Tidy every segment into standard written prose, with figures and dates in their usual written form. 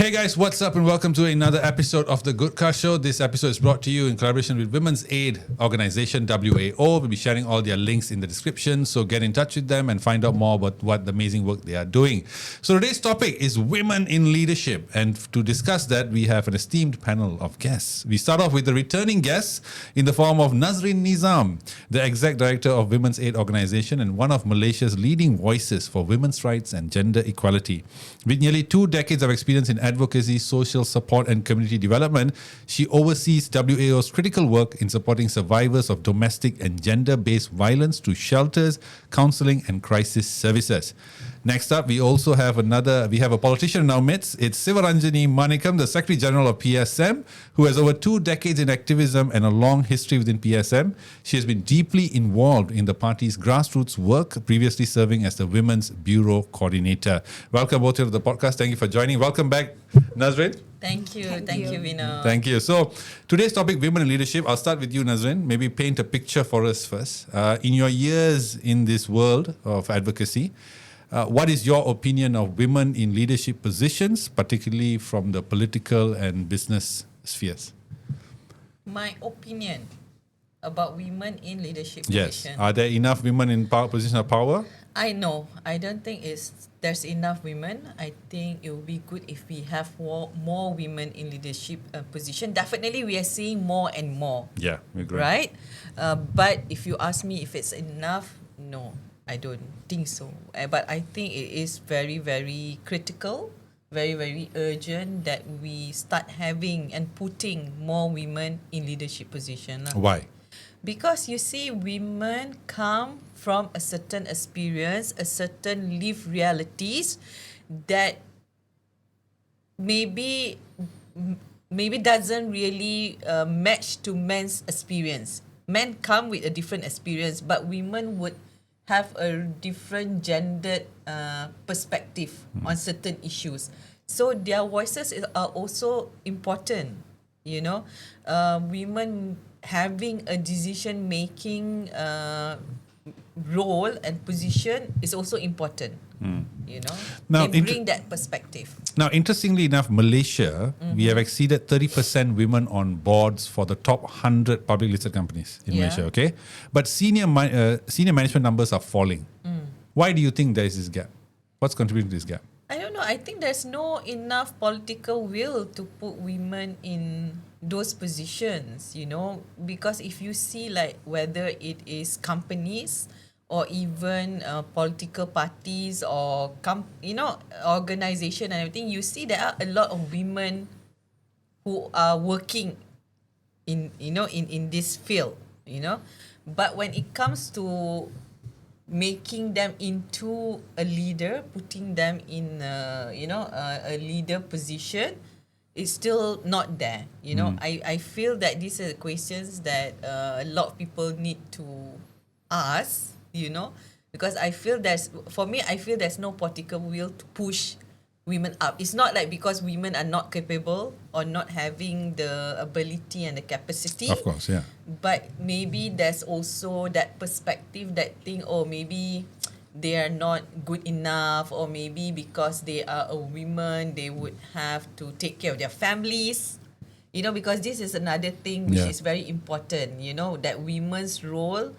Hey guys, what's up and welcome to another episode of TheGoodCastShow. This episode is brought to you in collaboration with Women's Aid Organization, WAO. We'll be sharing all their links in the description, so get in touch with them and find out more about what the amazing work they are doing. So today's topic is women in leadership, and to discuss that, we have an esteemed panel of guests. We start off with the returning guests in the form of Nazreen Nizam, the Exec Director of Women's Aid Organization and one of Malaysia's leading voices for women's rights and gender equality. With nearly 2 decades of experience in advocacy, social support and community development, she oversees WAO's critical work in supporting survivors of domestic and gender-based violence through shelters, counselling and crisis services. Next up, we have a politician in our midst. It's Sivaranjani Manickam, the Secretary General of PSM, who has over 2 decades in activism and a long history within PSM. She has been deeply involved in the party's grassroots work, previously serving as the Women's Bureau Coordinator. Welcome both to the podcast. Thank you for joining. Welcome back, Nazreen. Thank you, Vino. Thank you. So, today's topic, women in leadership. I'll start with you, Nazreen. Maybe paint a picture for us first. In your years in this world of advocacy, what is your opinion of women in leadership positions, particularly from the political and business spheres? My opinion about women in leadership Yes. position. Are there enough women in position of power? I don't think there's enough women. I think it would be good if we have more women in leadership position. Definitely, we are seeing more and more. Yeah, we agree. Right? But if you ask me if it's enough, no, I don't think so. But I think it is very, very critical, very, very urgent that we start having and putting more women in leadership position. Why? Because you see, women come from a certain experience, a certain lived realities that maybe doesn't really match to men's experience. Men come with a different experience, but women would have a different gendered perspective on certain issues. So their voices are also important, you know. Women having a decision-making role and position is also important, you know. Now, they bring that perspective. Now, interestingly enough, Malaysia, we have exceeded 30% women on boards for the top 100 public listed companies in Malaysia, okay? But senior management numbers are falling. Why do you think there is this gap? What's contributing to this gap? I don't know. I think there's no enough political will to put women in those positions, you know, because if you see like whether it is companies or even political parties or organization and everything, you see there are a lot of women who are working in this field, you know, but when it comes to making them into a leader, putting them in a leader position, it's still not there. You know, I feel that these are questions that a lot of people need to ask, you know, because I feel there's no political will to push women up. It's not like because women are not capable or not having the ability and the capacity. Of course, yeah. But maybe there's also that perspective that think, oh, maybe they are not good enough, or maybe because they are a woman, they would have to take care of their families. You know, because this is another thing which is very important, you know, that women's role,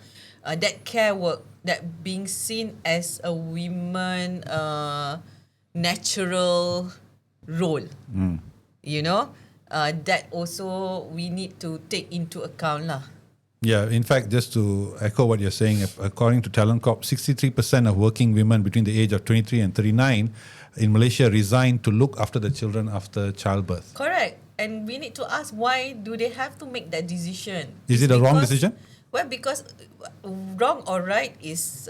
that care work, that being seen as a woman natural role, you know, that also we need to take into account lah. Yeah, in fact, just to echo what you're saying, according to Talent Corp, 63% of working women between the age of 23 and 39 in Malaysia resign to look after the children after childbirth. Correct. And we need to ask, why do they have to make that decision? Is it a wrong decision? Well, because wrong or right is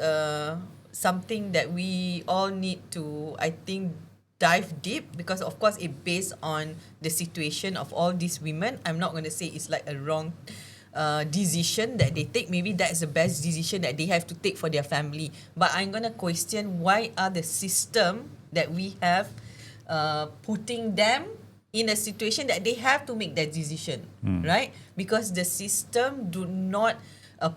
something that we all need to, I think, dive deep, because of course it based on the situation of all these women. I'm not going to say it's like a wrong decision that they take. Maybe that's the best decision that they have to take for their family. But I'm going to question, why are the system that we have putting them in a situation that they have to make that decision, right? Because the system do not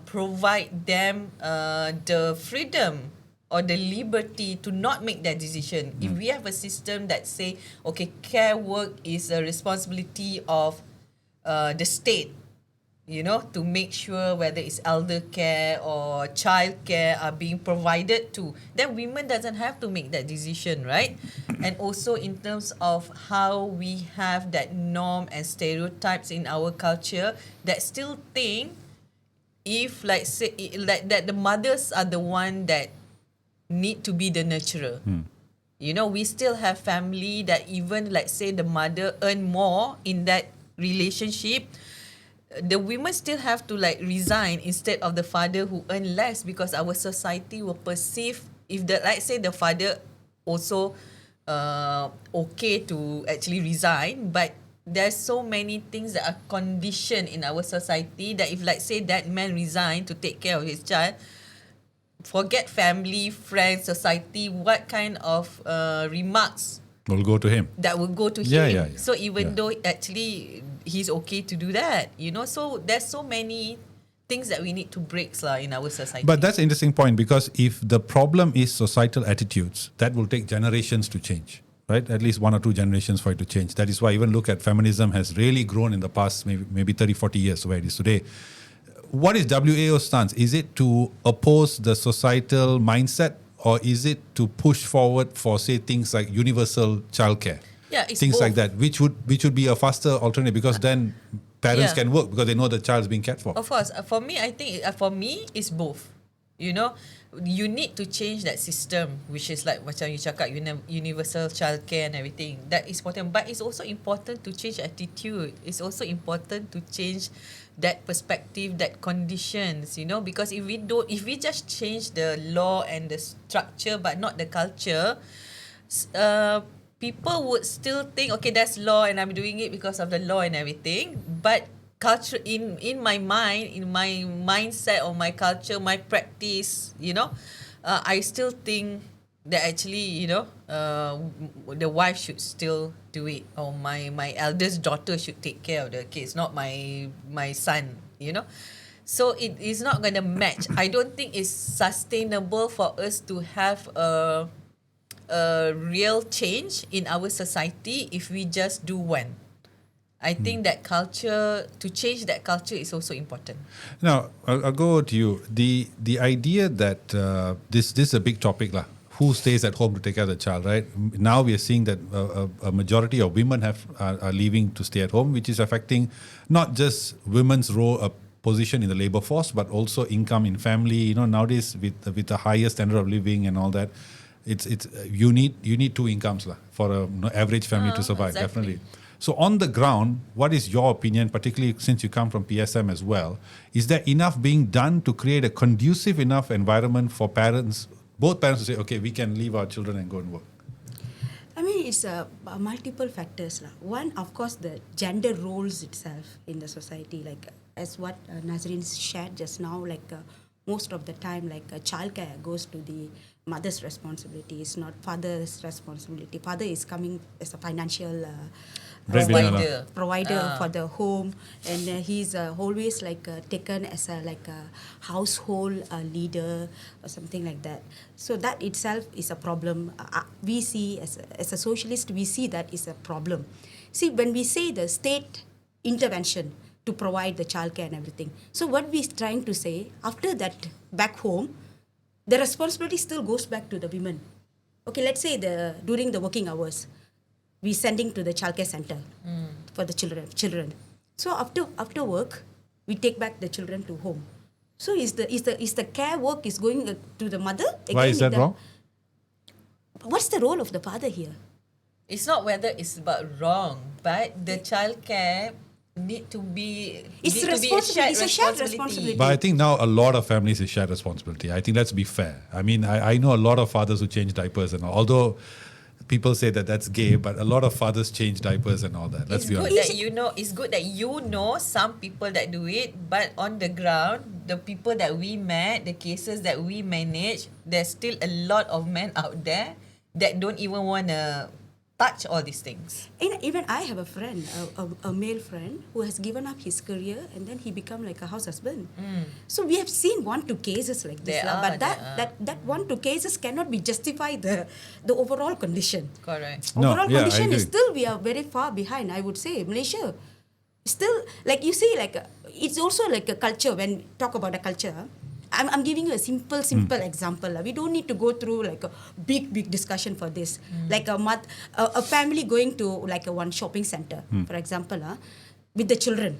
provide them the freedom or the liberty to not make that decision. If we have a system that say, okay, care work is a responsibility of the state, to make sure whether it's elder care or child care are being provided to, then women doesn't have to make that decision, right? And also in terms of how we have that norm and stereotypes in our culture that still think if like say like that the mothers are the one that need to be the nurturer. We still have family that even like say the mother earn more in that relationship, the women still have to like resign instead of the father who earn less, because our society will perceive if the like say the father also okay to actually resign, but there's so many things that are conditioned in our society that if like say that man resign to take care of his child, forget family, friends, society, what kind of remarks will go to him. that will go to Yeah, him. yeah, yeah. So even Yeah. though actually he's okay to do that, so there's so many things that we need to break in our society. But that's an interesting point, because if the problem is societal attitudes, that will take generations to change, right? At least 1 or 2 generations for it to change. That is why even look at feminism has really grown in the past maybe 30, 40 years where it is today. What is WAO's stance? Is it to oppose the societal mindset, or is it to push forward for, say, things like universal childcare? Yeah, it's things both. like that, which would be a faster alternative, because then parents Yeah. can work because they know the child's being cared for. Of course, for me, I think for me it's both. You need to change that system, which is like macam you cakap universal childcare and everything. That is important, but it's also important to change attitude. It's also important to change that perspective, that conditions. Because if we just change the law and the structure but not the culture, people would still think, okay, that's law and I'm doing it because of the law and everything. But culture in my mind, in my mindset or my culture, my practice, I still think that actually, the wife should still do it, or my eldest daughter should take care of the kids, not my son, So it is not going to match. I don't think it's sustainable for us to have a real change in our society if we just do one. I think that culture, to change that culture is also important. Now, I'll go to you. The idea that this is a big topic, lah. Who stays at home to take care of the child, right? Now we are seeing that a majority of women are leaving to stay at home, which is affecting not just women's role, position in the labor force, but also income in family. Nowadays with the higher standard of living and all that, it's you need 2 incomes lah for a average family to survive. Exactly. Definitely. So on the ground, what is your opinion, particularly since you come from PSM as well? Is there enough being done to create a conducive enough environment for parents, both parents, to say, okay, we can leave our children and go and work? I mean, it's multiple factors. One, of course, the gender roles itself in the society, like as what Nazreen shared just now, most of the time, childcare goes to the mother's responsibility. It's not father's responsibility. Father is coming as a financial provider for the home, and he's always taken as a household leader or something like that. So that itself is a problem. We see as a socialist, we see that is a problem. See, when we say the state intervention to provide the childcare and everything, so what we're trying to say, after that back home, the responsibility still goes back to the women. Okay, let's say during the working hours, we sending to the childcare center for the children. So after work, we take back the children to home. So is the care work is going to the mother? Why is that wrong? What's the role of the father here? It's not whether it's about wrong, but the childcare need to be It's need to be a shared responsibility. But I think now a lot of families is shared responsibility. I think let's be fair. I mean, I know a lot of fathers who change diapers and all. Although people say that that's gay, but a lot of fathers change diapers and all that. Let's It's be good honest. that it's good that some people that do it, but on the ground, the people that we met, the cases that we manage, there's still a lot of men out there that don't even want to touch all these things. Even I have a friend, a male friend, who has given up his career and then he become like a house husband. So we have seen 1-2 cases like this, but that 1-2 cases cannot be justify the overall condition. Correct. No, Overall yeah, I condition is agree. still, we are very far behind. I would say Malaysia still, like you see, like it's also like a culture. When talk about a culture, I'm giving you a simple example. We don't need to go through like a big discussion for this. Like a family going to like a one shopping center, for example, with the children.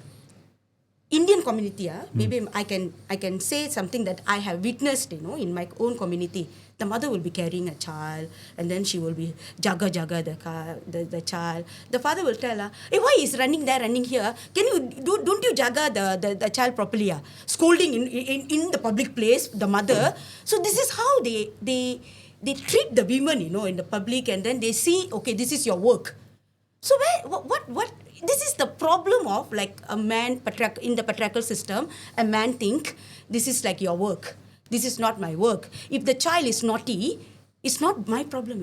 Indian community, maybe I can say something that I have witnessed, in my own community. The mother will be carrying a child, and then she will be jaga the child. The father will tell her, "Hey, why is running there, running here? Don't you jaga the child properly? Scolding in the public place, the mother." So this is how they treat the women, in the public, and then they see, okay, this is your work. So what? This is the problem of like a man in the patriarchal system. A man think this is like your work. This is not my work. If the child is naughty, it's not my problem.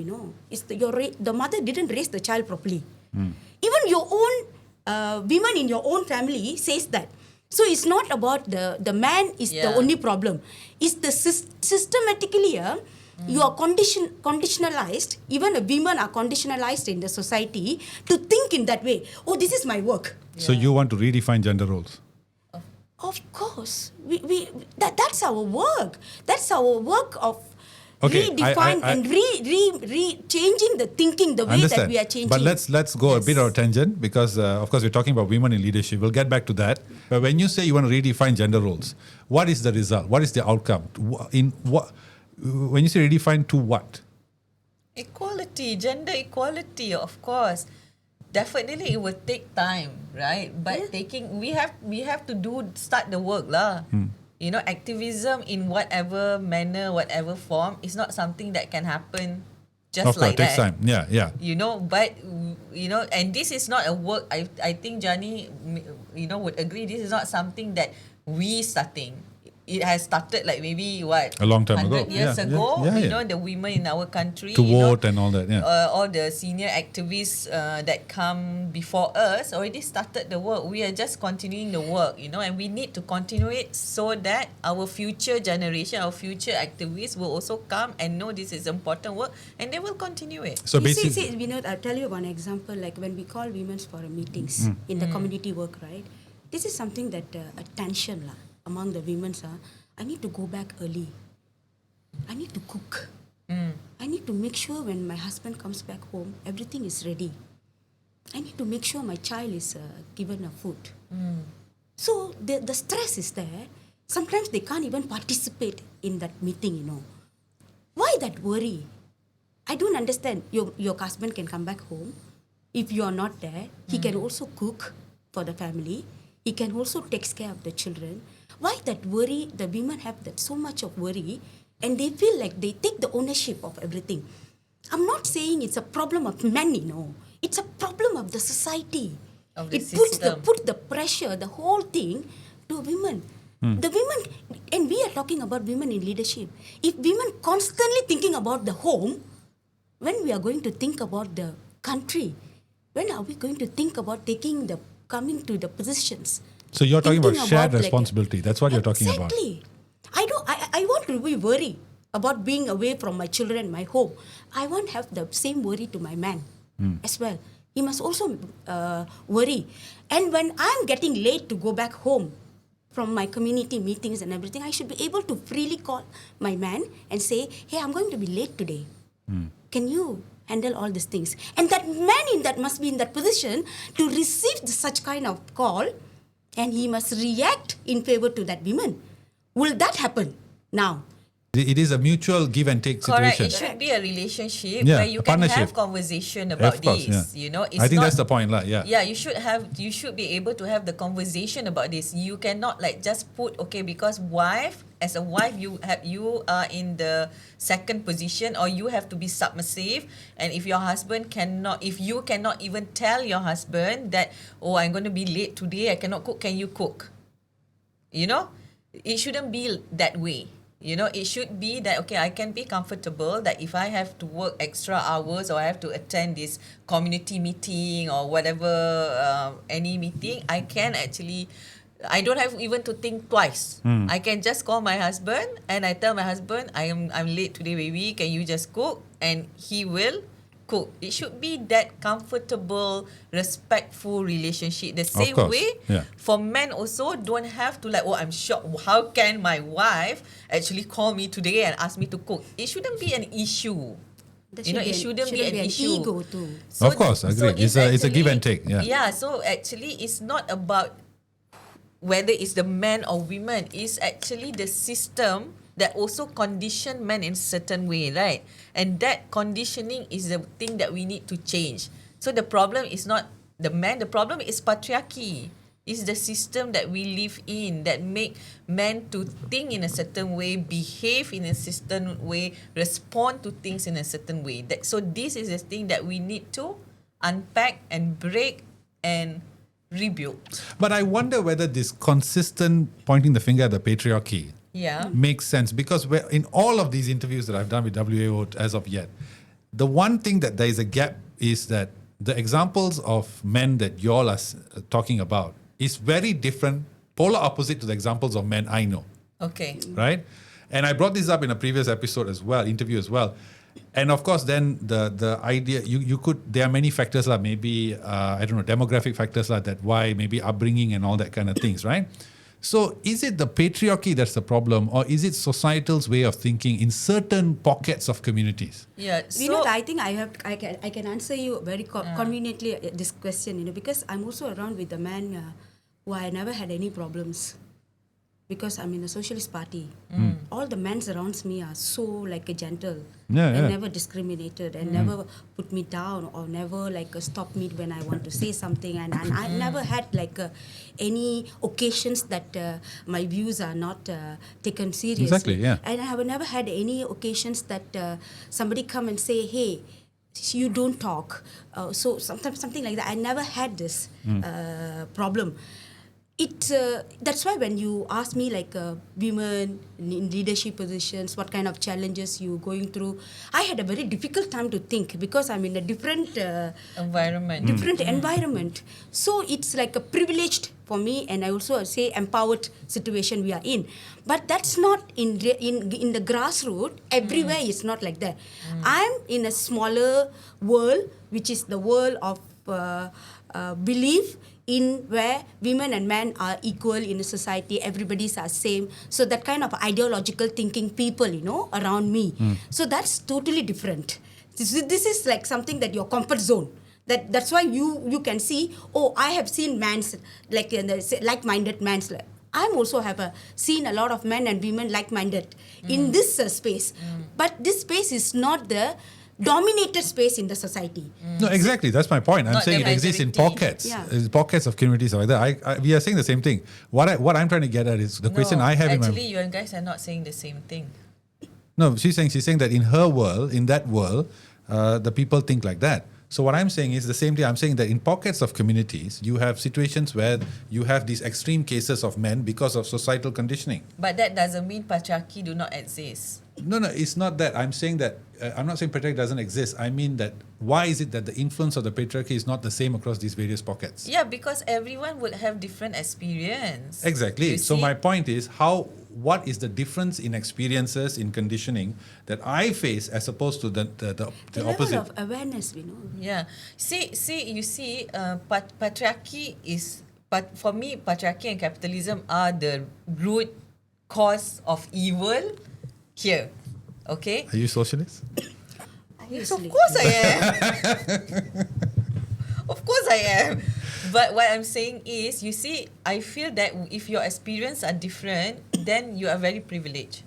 It's the mother didn't raise the child properly. Even your own women in your own family says that. So it's not about the man is the only problem. It's the systematically. You are conditionalized, even women are conditionalized in the society to think in that way. Oh, this is my work. So you want to redefine gender roles? Of course. That's our work. That's our work of redefine and changing the thinking the way that we are changing. But let's go a bit of a tangent because, of course, we're talking about women in leadership. We'll get back to that. But when you say you want to redefine gender roles, what is the result? What is the outcome? When you say redefine, to what? Equality, gender equality, of course. Definitely it will take time, right? But we have to start the work lah. Activism in whatever manner, whatever form, is not something that can happen just of course, like it takes that. time. Yeah. But and this is not a work. I think Jani, would agree. This is not something that we starting. It has started like maybe a long time 100 ago. years ago. Yeah. The women in our country To vote and all that. Yeah. all the senior activists that come before us already started the work. We are just continuing the work, and we need to continue it so that our future generation, our future activists will also come and know this is important work, and they will continue it. So basically, see, I'll tell you one example. Like when we call women for meetings in the community work, right? This is something that a tension among the women. I need to go back early. I need to cook. I need to make sure when my husband comes back home, everything is ready. I need to make sure my child is given a food. So the stress is there. Sometimes they can't even participate in that meeting, Why that worry? I don't understand. Your husband can come back home. If you are not there, he can also cook for the family. He can also take care of the children. Why that worry? The women have that so much of worry, and they feel like they take the ownership of everything. I'm not saying it's a problem of men, It's a problem of the society. Of the it system. put the pressure, the whole thing, to women. The women, and we are talking about women in leadership. If women constantly thinking about the home, when we are going to think about the country? When are we going to think about coming to the positions? so you're talking about Thinking shared about, responsibility. That's what you're talking about. Exactly. I want to be worried about being away from my children, my home. I won't have the same worry to my man as well. He must also worry. And when I'm getting late to go back home from my community meetings and everything, I should be able to freely call my man and say, hey, I'm going to be late today. Can you handle all these things? And that man must be in that position to receive such kind of call, and he must react in favor to that woman. Will that happen now? It is a mutual give and take Correct. situation. It should be a relationship Yeah, where you a can partnership. have conversation about Of course, this. yeah. It's I think not, that's the point, yeah. Yeah, you should be able to have the conversation about this. You cannot just put because as a wife you are in the second position, or you have to be submissive. And if you cannot even tell your husband that, oh, I'm going to be late today, I cannot cook, can you cook? It shouldn't be that way. It should be that, okay, I can be comfortable that if I have to work extra hours or I have to attend this community meeting or whatever, any meeting, I don't have even to think twice. I can just call my husband and I tell my husband, I'm late today, baby. Can you just cook? And he will cook. It should be that comfortable, respectful relationship. The same course, way yeah. for men also, don't have to I'm shocked. How can my wife actually call me today and ask me to cook? It shouldn't be an issue. It shouldn't be an issue. Ego too. Of course, I agree. It's a give and take. Yeah. Yeah. So actually, it's not about whether it's the man or women. It's actually the system that also condition men in a certain way, right? And that conditioning is the thing that we need to change. So the problem is not the man, the problem is patriarchy. It's the system that we live in that make men to think in a certain way, behave in a certain way, respond to things in a certain way. So this is the thing that we need to unpack and break and rebuild. But I wonder whether this consistent pointing the finger at the patriarchy makes sense, because in all of these interviews that I've done with WAO as of yet, the one thing that there is a gap is that the examples of men that you all are talking about is very different, polar opposite to the examples of men I know. Okay. Right? And I brought this up in a previous interview as well. And of course, then the idea, there are many factors, maybe, demographic factors that why, maybe upbringing and all that kind of things, right? So is it the patriarchy that's the problem, or is it societal's way of thinking in certain pockets of communities? Yeah. I think I can answer you very conveniently this question, because I'm also around with a man who I never had any problems. Because I'm in a socialist party. All the men around me are so gentle. And never discriminated and never put me down or never stop me when I want to say something. And I never had any occasions that my views are not taken seriously. Exactly, yeah. And I have never had any occasions that somebody come and say, hey, you don't talk. So sometimes something like that. I never had this problem. That's why when you ask me women in leadership positions, what kind of challenges you going through, I had a very difficult time to think because I'm in a different environment. So it's like a privileged for me, and I also say empowered situation we are in. But that's not in the grassroots. Everywhere it's not like that. I'm in a smaller world, which is the world of belief in where women and men are equal in a society, everybody's are same. So that kind of ideological thinking people, around me. So that's totally different. This is like something that your comfort zone. That's why you can see, I have seen mans like-minded mans. I'm also seen a lot of men and women like-minded in this space. But this space is not the dominated space in the society. No, exactly. That's my point. I'm Not saying the it exists in majority. pockets. Yeah. Pockets of communities like that. We are saying the same thing. What I'm trying to get at is the question I have actually, you guys are not saying the same thing. No, she's saying that in her world, in that world, the people think like that. So what I'm saying is the same thing. I'm saying that in pockets of communities, you have situations where you have these extreme cases of men because of societal conditioning. But that doesn't mean patriarchy do not exist. No, it's not that. I'm saying that, I'm not saying patriarchy doesn't exist. I mean that why is it that the influence of the patriarchy is not the same across these various pockets? Yeah, because everyone would have different experience. Exactly. So my point is what is the difference in experiences, in conditioning that I face as opposed to the opposite? Level of awareness, Yeah. You see, patriarchy is, but for me, patriarchy and capitalism are the root cause of evil here. Okay? Are you socialist? Yes, of course I am. Of course I am. But what I'm saying is, you see, I feel that if your experience are different, then you are very privileged.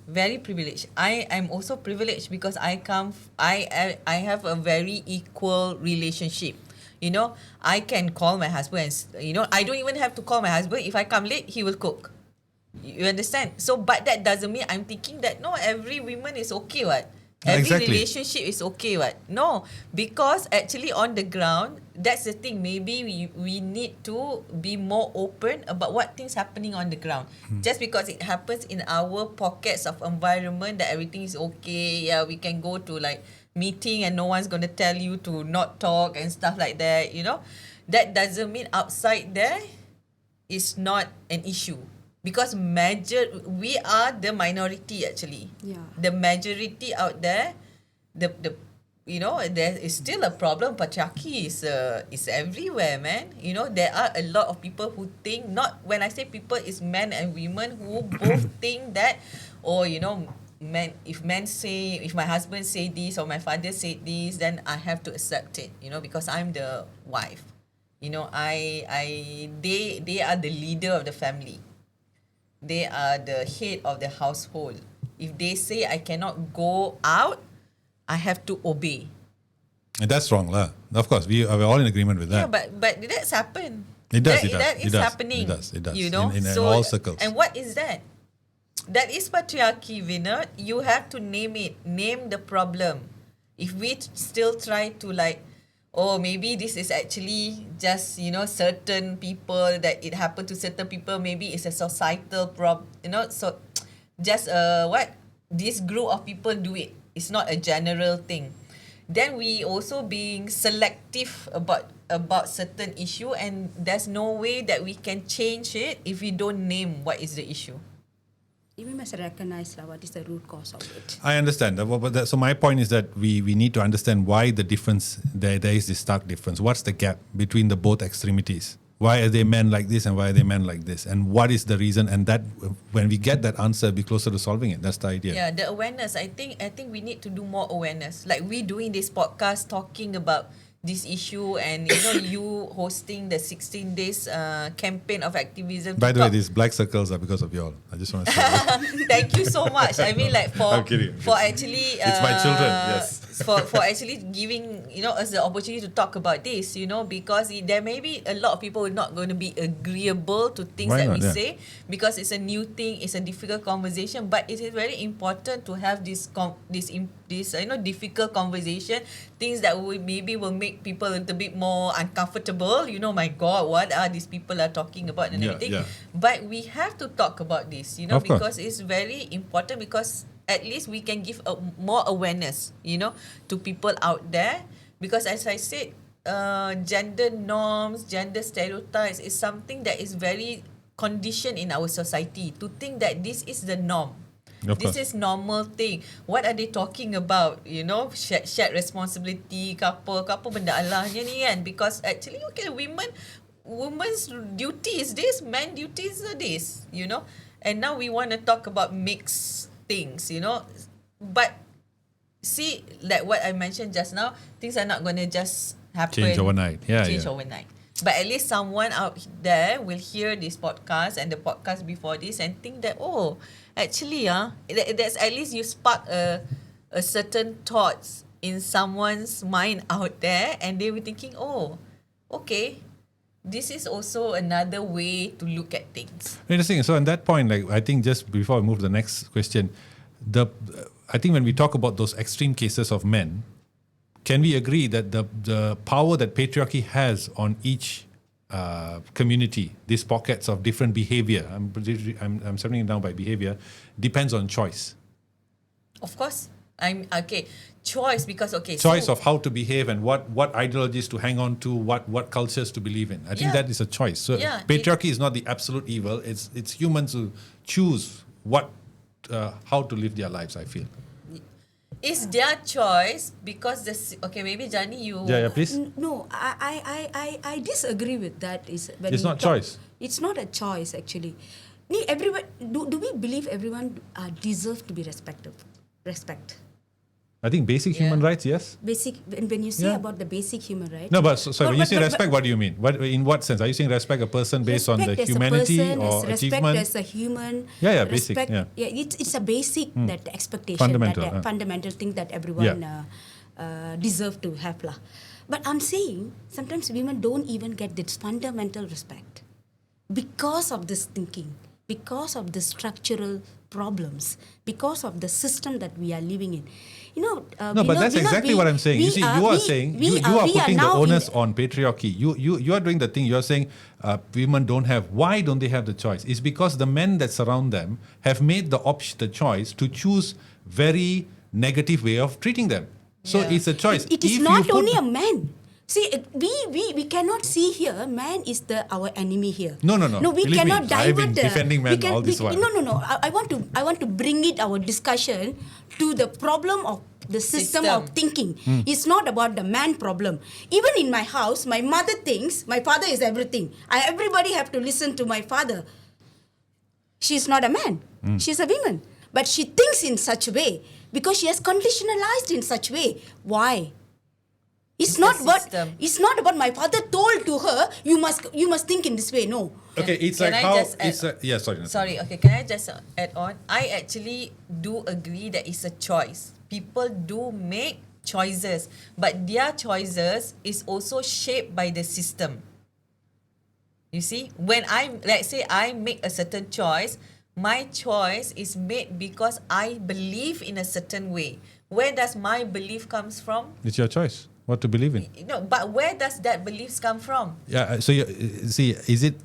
Very privileged. I am also privileged because I have a very equal relationship. I can call my husband and, I don't even have to call my husband. If I come late, he will cook. You understand? So, but that doesn't mean I'm thinking that, no, every woman is okay, what? Every Exactly. relationship is okay, what? No, because actually on the ground, that's the thing. Maybe we need to be more open about what things happening on the ground. Just because it happens in our pockets of environment that everything is okay, yeah, we can go to like meeting and no one's gonna tell you to not talk and stuff like that. That doesn't mean outside there is not an issue. Because we are the minority actually. Yeah. The majority out there, there is still a problem. Patriarchy is everywhere, man. There are a lot of people who think, not when I say people, is men and women who both think that, men. If my husband say this or my father said this, then I have to accept it. Because I'm the wife. They are the leader of the family. They are the head of the household. If they say I cannot go out, I have to obey. And that's wrong, lah. Of course, we're all in agreement with that. Yeah, but that's happened. It does. That is happening. It does. In So, all circles. And what is that? That is patriarchy, Vinod. You have to name it. Name the problem. If we still try to maybe this is actually just, certain people, that it happened to certain people, maybe it's a societal problem, so just this group of people do it. It's not a general thing. Then we also being selective about certain issue, and there's no way that we can change it if we don't name what is the issue. We must recognize what is the root cause of it. I understand. So my point is that we need to understand why the difference, there is this stark difference. What's the gap between the both extremities? Why are they men like this and why are they men like this? And what is the reason? And that when we get that answer, be closer to solving it. That's the idea. Yeah, the awareness. I think we need to do more awareness. Like we doing this podcast talking about this issue, and you hosting the 16 days campaign of activism. By the way, these black circles are because of y'all. I just want to say thank you so much. I mean, I'm kidding. for actually It's my children, yes. for actually giving us the opportunity to talk about this, because there may be a lot of people who are not going to be agreeable to things Why that not? we Yeah. say, because it's a new thing, it's a difficult conversation, but it is very important to have this difficult conversation, things that will make people a little bit more uncomfortable. My God, what are these people are talking about and everything. Yeah. But we have to talk about this, Of course. because it's very important, because at least we can give more awareness, to people out there. Because as I said, gender norms, gender stereotypes is something that is very conditioned in our society to think that this is the norm. Of This course. is normal thing. What are they talking about? Shared responsibility, apa benda alahnya ni kan? Because actually, women's duty is this, man duty is this, And now we want to talk about mixed things, But see, like what I mentioned just now, things are not going to just happen. Change overnight. Yeah. Overnight. But at least someone out there will hear this podcast and the podcast before this and think that, actually, that's at least you spark a certain thoughts in someone's mind out there, and they were thinking, okay, this is also another way to look at things. Interesting. So on that point, I think just before I move to the next question, I think when we talk about those extreme cases of men, can we agree that the power that patriarchy has on each community, these pockets of different behavior, I'm settling it down by behavior, depends on choice. Of course. I'm okay. Choice, because Choice of how to behave and what ideologies to hang on to, what cultures to believe in. I think that is a choice. So patriarchy is not the absolute evil. It's humans who choose how to live their lives, I feel. It's their choice, because maybe Jani, you... Yeah, please. No, I disagree with that. It's not choice. It's not a choice, actually. Everyone, do we believe everyone deserve to be respected? Respect. I think basic human rights, yes. Basic. When you say about the basic human rights. No, but when you say respect, what do you mean? In what sense? Are you saying respect a person based on the humanity or achievement? Respect as a human. Yeah, basic. Yeah. It's a basic that expectation, fundamental thing that everyone deserve to have lah. But I'm saying sometimes women don't even get this fundamental respect because of this thinking. because of the structural problems, because of the system that we are living in. No, but that's exactly what I'm saying. You are putting the onus on patriarchy. You are doing the thing. You are saying women don't have. Why don't they have the choice? It's because the men that surround them have made the choice to choose very negative way of treating them. So it's a choice. It is not only a man. See, we cannot see here, man is our enemy here. No. We Believe cannot me, divert. I've been defending men all this while. No. I want to bring our discussion to the problem of the system of thinking. It's not about the man problem. Even in my house, my mother thinks my father is everything. Everybody have to listen to my father. She's not a man. She's a woman. But she thinks in such a way because she has conditionalized in such a way. Why? It's not about my father told to her, you must think in this way. No. Okay, it's Can like I how just add- it's a, yeah, sorry. Sorry, okay, can I just add on? I actually do agree that it's a choice. People do make choices, but their choices is also shaped by the system. You see, when let's say I make a certain choice, my choice is made because I believe in a certain way. Where does my belief comes from? It's your choice what to believe in. No, but where does that beliefs come from? Yeah, so is it?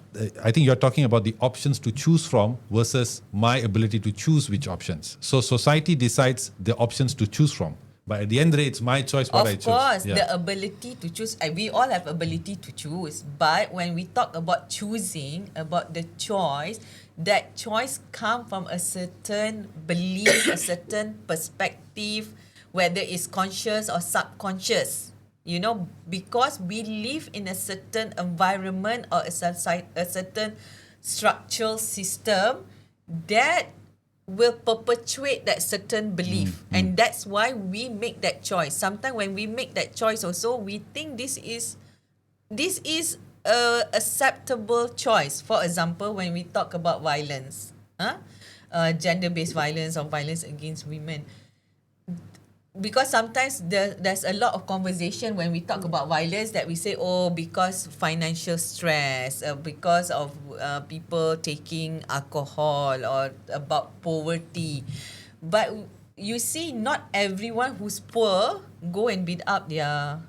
I think you're talking about the options to choose from versus my ability to choose which options. So society decides the options to choose from, but at the end of the day, it's my choice what I choose. Of course, the ability to choose. We all have ability to choose, but when we talk about choosing, about the choice, that choice comes from a certain belief, a certain perspective, whether it's conscious or subconscious. You know, because we live in a certain environment or a certain structural system that will perpetuate that certain belief. And that's why we make that choice. Sometimes when we make that choice also, we think this is a acceptable choice. For example, when we talk about violence, gender-based violence or violence against women, because sometimes there's a lot of conversation when we talk about violence that we say, because financial stress, because of people taking alcohol, or about poverty. But you see, not everyone who's poor go and beat up their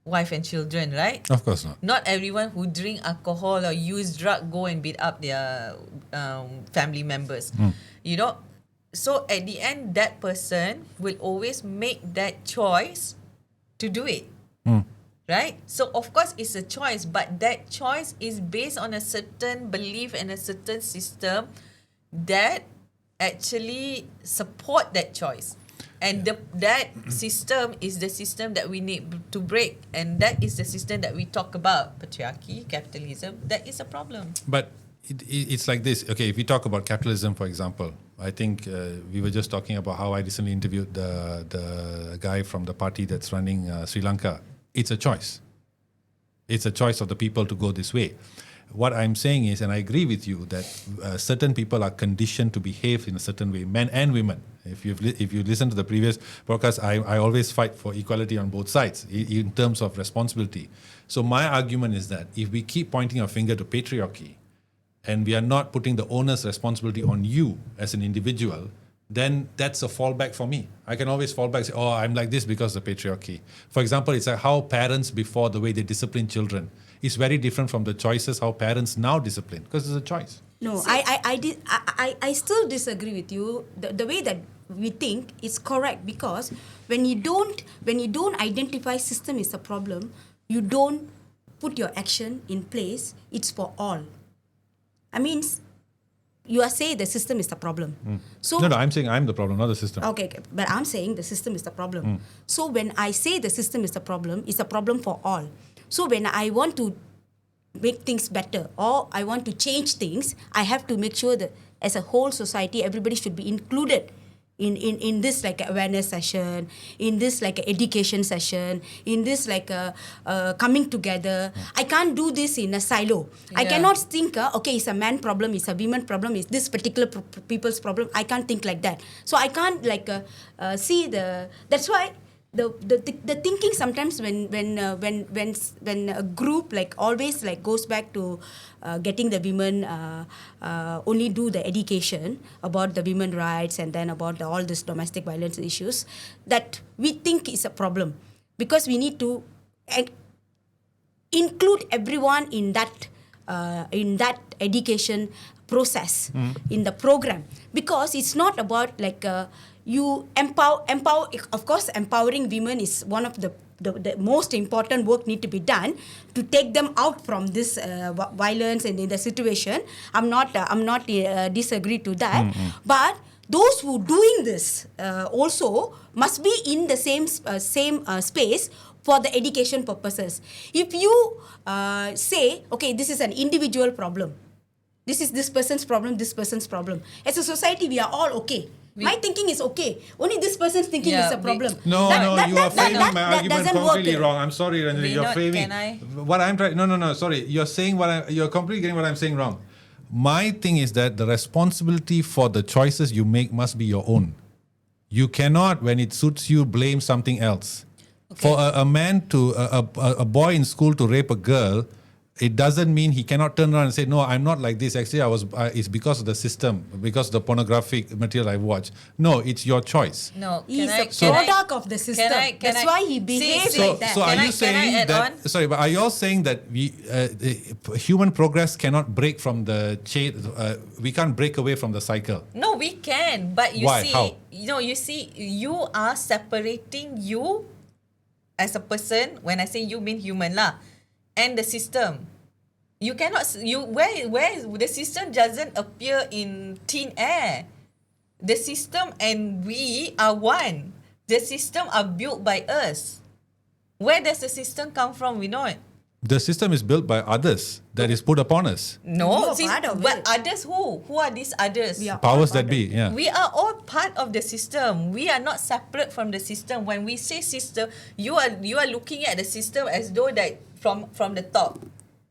wife and children, right? Of course not. Not everyone who drink alcohol or use drug go and beat up their family members. You know, so at the end, that person will always make that choice to do it. Right? So of course it's a choice, but that choice is based on a certain belief and a certain system that actually support that choice. And that system is the system that we need to break. And that is the system that we talk about. Patriarchy, capitalism, that is a problem. But it's like this. Okay, if we talk about capitalism, for example, I think we were just talking about how I recently interviewed the guy from the party that's running Sri Lanka. It's a choice. It's a choice of the people to go this way. What I'm saying is, and I agree with you, that certain people are conditioned to behave in a certain way, men and women. If you listen to the previous podcast, I always fight for equality on both sides in terms of responsibility. So my argument is that if we keep pointing our finger to patriarchy, and we are not putting the onus responsibility on you as an individual, then that's a fallback for me. I can always fall back and say, I'm like this because of the patriarchy. For example, it's like how parents before, the way they discipline children, is very different from the choices how parents now discipline, because it's a choice. No, I still disagree with you. The way that we think is correct, because when you don't identify system is a problem, you don't put your action in place. It's for all. I mean, you are saying the system is the problem. So No, I'm saying I'm the problem, not the system. Okay, but I'm saying the system is the problem. So when I say the system is the problem, it's a problem for all. So when I want to make things better or I want to change things, I have to make sure that as a whole society, everybody should be included in this like awareness session, in this like education session, in this like coming together. I can't do this in a silo. I cannot think, okay, it's a man problem, it's a women problem, it's this particular people's problem. I can't think like that. So I can't like see the. That's why the thinking sometimes when a group like always like goes back to getting the women only do the education about the women rights and then about all this domestic violence issues, that we think is a problem, because we need to include everyone in that education process, in the program, because it's not about like you empower. Of course, empowering women is one of the most important work need to be done to take them out from this violence and in the situation. I'm not disagree to that, but those who doing this also must be in the same space for the education purposes. If you say, okay, this is an individual problem, this is this person's problem, as a society we are all okay. My thinking is okay. Only this person's thinking is a problem. No, you are framing my argument completely wrong. I'm sorry, Ranjani. You're framing what I'm trying. No. Sorry, you're saying you're completely getting what I'm saying wrong. My thing is that the responsibility for the choices you make must be your own. You cannot, when it suits you, blame something else. Okay. For a man to a boy in school to rape a girl, it doesn't mean he cannot turn around and say, no, I'm not like this. Actually, it's because of the system, because of the pornographic material I watch. No, it's your choice. No, he's a product of the system. That's why he behaves like that. So are you saying that? Sorry, but are you all saying that human progress cannot break from the chain? We can't break away from the cycle. No, we can. But you Why? see, How? you are separating you as a person. When I say you, mean human lah. And the system, you cannot. Where the system doesn't appear in thin air. The system and we are one. The system are built by us. Where does the system come from? We know it. The system is built by others that is put upon us. No, but others who? Who are these others? Powers that be. Yeah. We are all part of the system. We are not separate from the system. When we say system, you are looking at the system as though that from the top.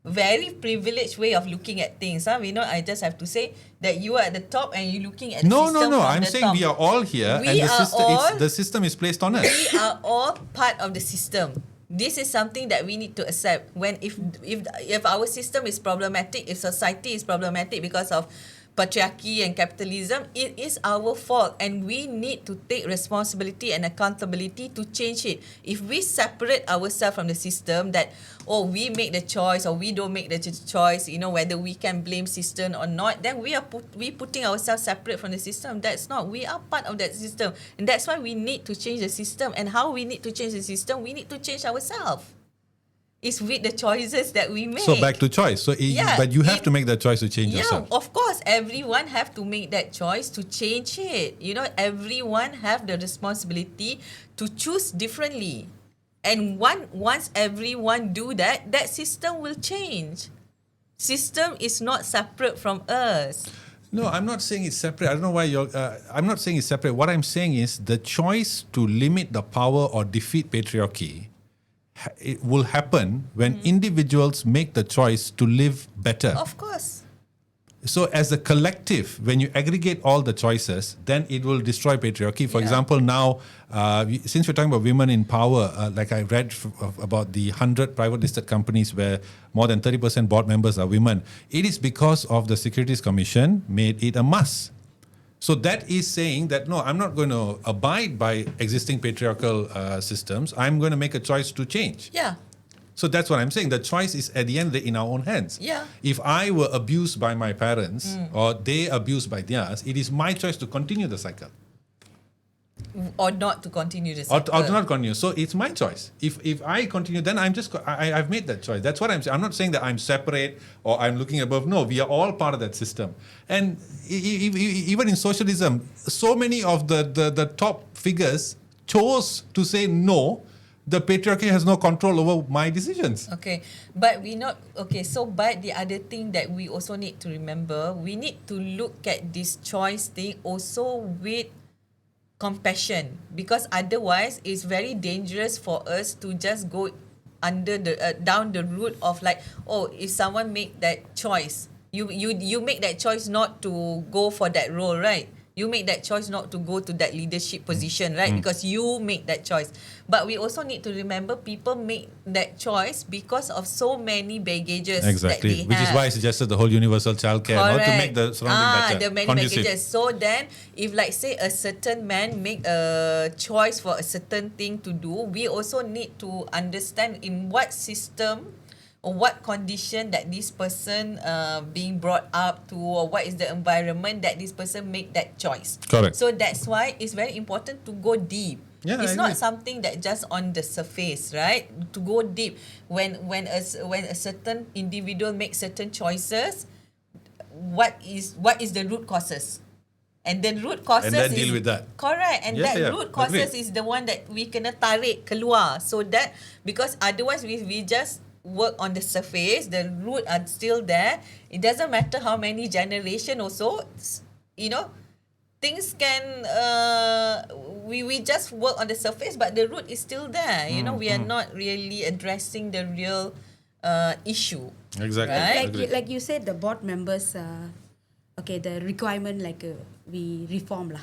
Very privileged way of looking at things. We know. I just have to say that you are at the top and you're looking at the system. No. I'm saying we are all here, and the system is placed on us. We are all part of the system. This is something that we need to accept. If our system is problematic, if society is problematic because of patriarchy and capitalism, it is our fault, and we need to take responsibility and accountability to change it. If we separate ourselves from the system, that we make the choice or we don't make the choice, whether we can blame system or not, then we putting ourselves separate from the system. That's not. We are part of that system, and that's why we need to change the system. And how we need to change the system? We need to change ourselves. It's with the choices that we make. So back to choice. But you have to make that choice to change yourself. Yeah, of course. Everyone have to make that choice to change it. Everyone have the responsibility to choose differently. And once everyone do that, that system will change. System is not separate from us. No, I'm not saying it's separate. I don't know why I'm not saying it's separate. What I'm saying is the choice to limit the power or defeat patriarchy, it will happen when individuals make the choice to live better. Of course. So as a collective, when you aggregate all the choices, then it will destroy patriarchy. For example, now, since we're talking about women in power, like I read about the 100 private listed companies where more than 30% board members are women, it is because of the Securities Commission made it a must. So that is saying that, no, I'm not going to abide by existing patriarchal systems. I'm going to make a choice to change. Yeah. So that's what I'm saying. The choice is at the end of the day in our own hands. Yeah. If I were abused by my parents or they abused by theirs, it is my choice to continue the cycle. Or not to continue the cycle. Or to not continue. So it's my choice. If I continue, then I've made that choice. That's what I'm saying. I'm not saying that I'm separate or I'm looking above. No, we are all part of that system. And even in socialism, so many of the top figures chose to say no. The patriarchy has no control over my decisions. Okay, but but the other thing that we also need to remember, we need to look at this choice thing also with compassion, because otherwise it's very dangerous for us to just go under down the route of like, if someone make that choice, you make that choice not to go for that role, right? You make that choice not to go to that leadership position, right? Because you make that choice. But we also need to remember people make that choice because of so many baggages that Exactly. they Which is have. why I suggested the whole universal childcare, to make the surrounding better. The many conducive. baggages. So then, if like say a certain man make a choice for a certain thing to do, we also need to understand in what system or what condition that this person being brought up to, or what is the environment that this person make that choice. Correct. So that's why it's very important to go deep. Yeah, It's I not agree. something that just on the surface, right? To go deep. When a certain individual makes certain choices, what is the root causes? And then root causes And then is, deal with that. Correct. And Yeah, that yeah, root causes agreed. is the one that we kena tarik keluar. So that, because otherwise we just work on the surface, the root are still there. It doesn't matter how many generation also, things can we just work on the surface, but the root is still there. We are not really addressing the real issue. Exactly. Right? Like you said, the board members, the requirement we reform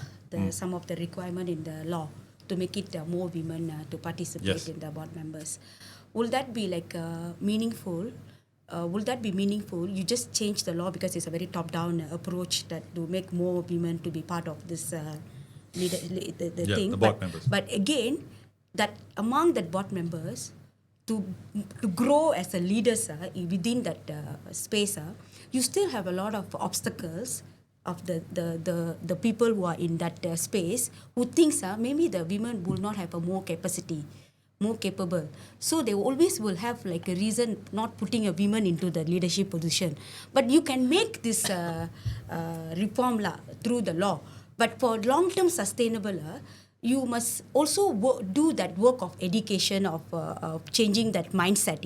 some of the requirement in the law to make it more women to participate Yes. in the board members. Will that be meaningful? Will that be meaningful? You just change the law because it's a very top-down approach that to make more women to be part of this thing. The board members. But again, that among the board members, to grow as a leaders within that space, you still have a lot of obstacles of the people who are in that space who thinks maybe the women will not have a more capacity, more capable. So they always will have a reason not putting a woman into the leadership position. But you can make this reform through the law. But for long-term sustainable, you must also do that work of education, of changing that mindset.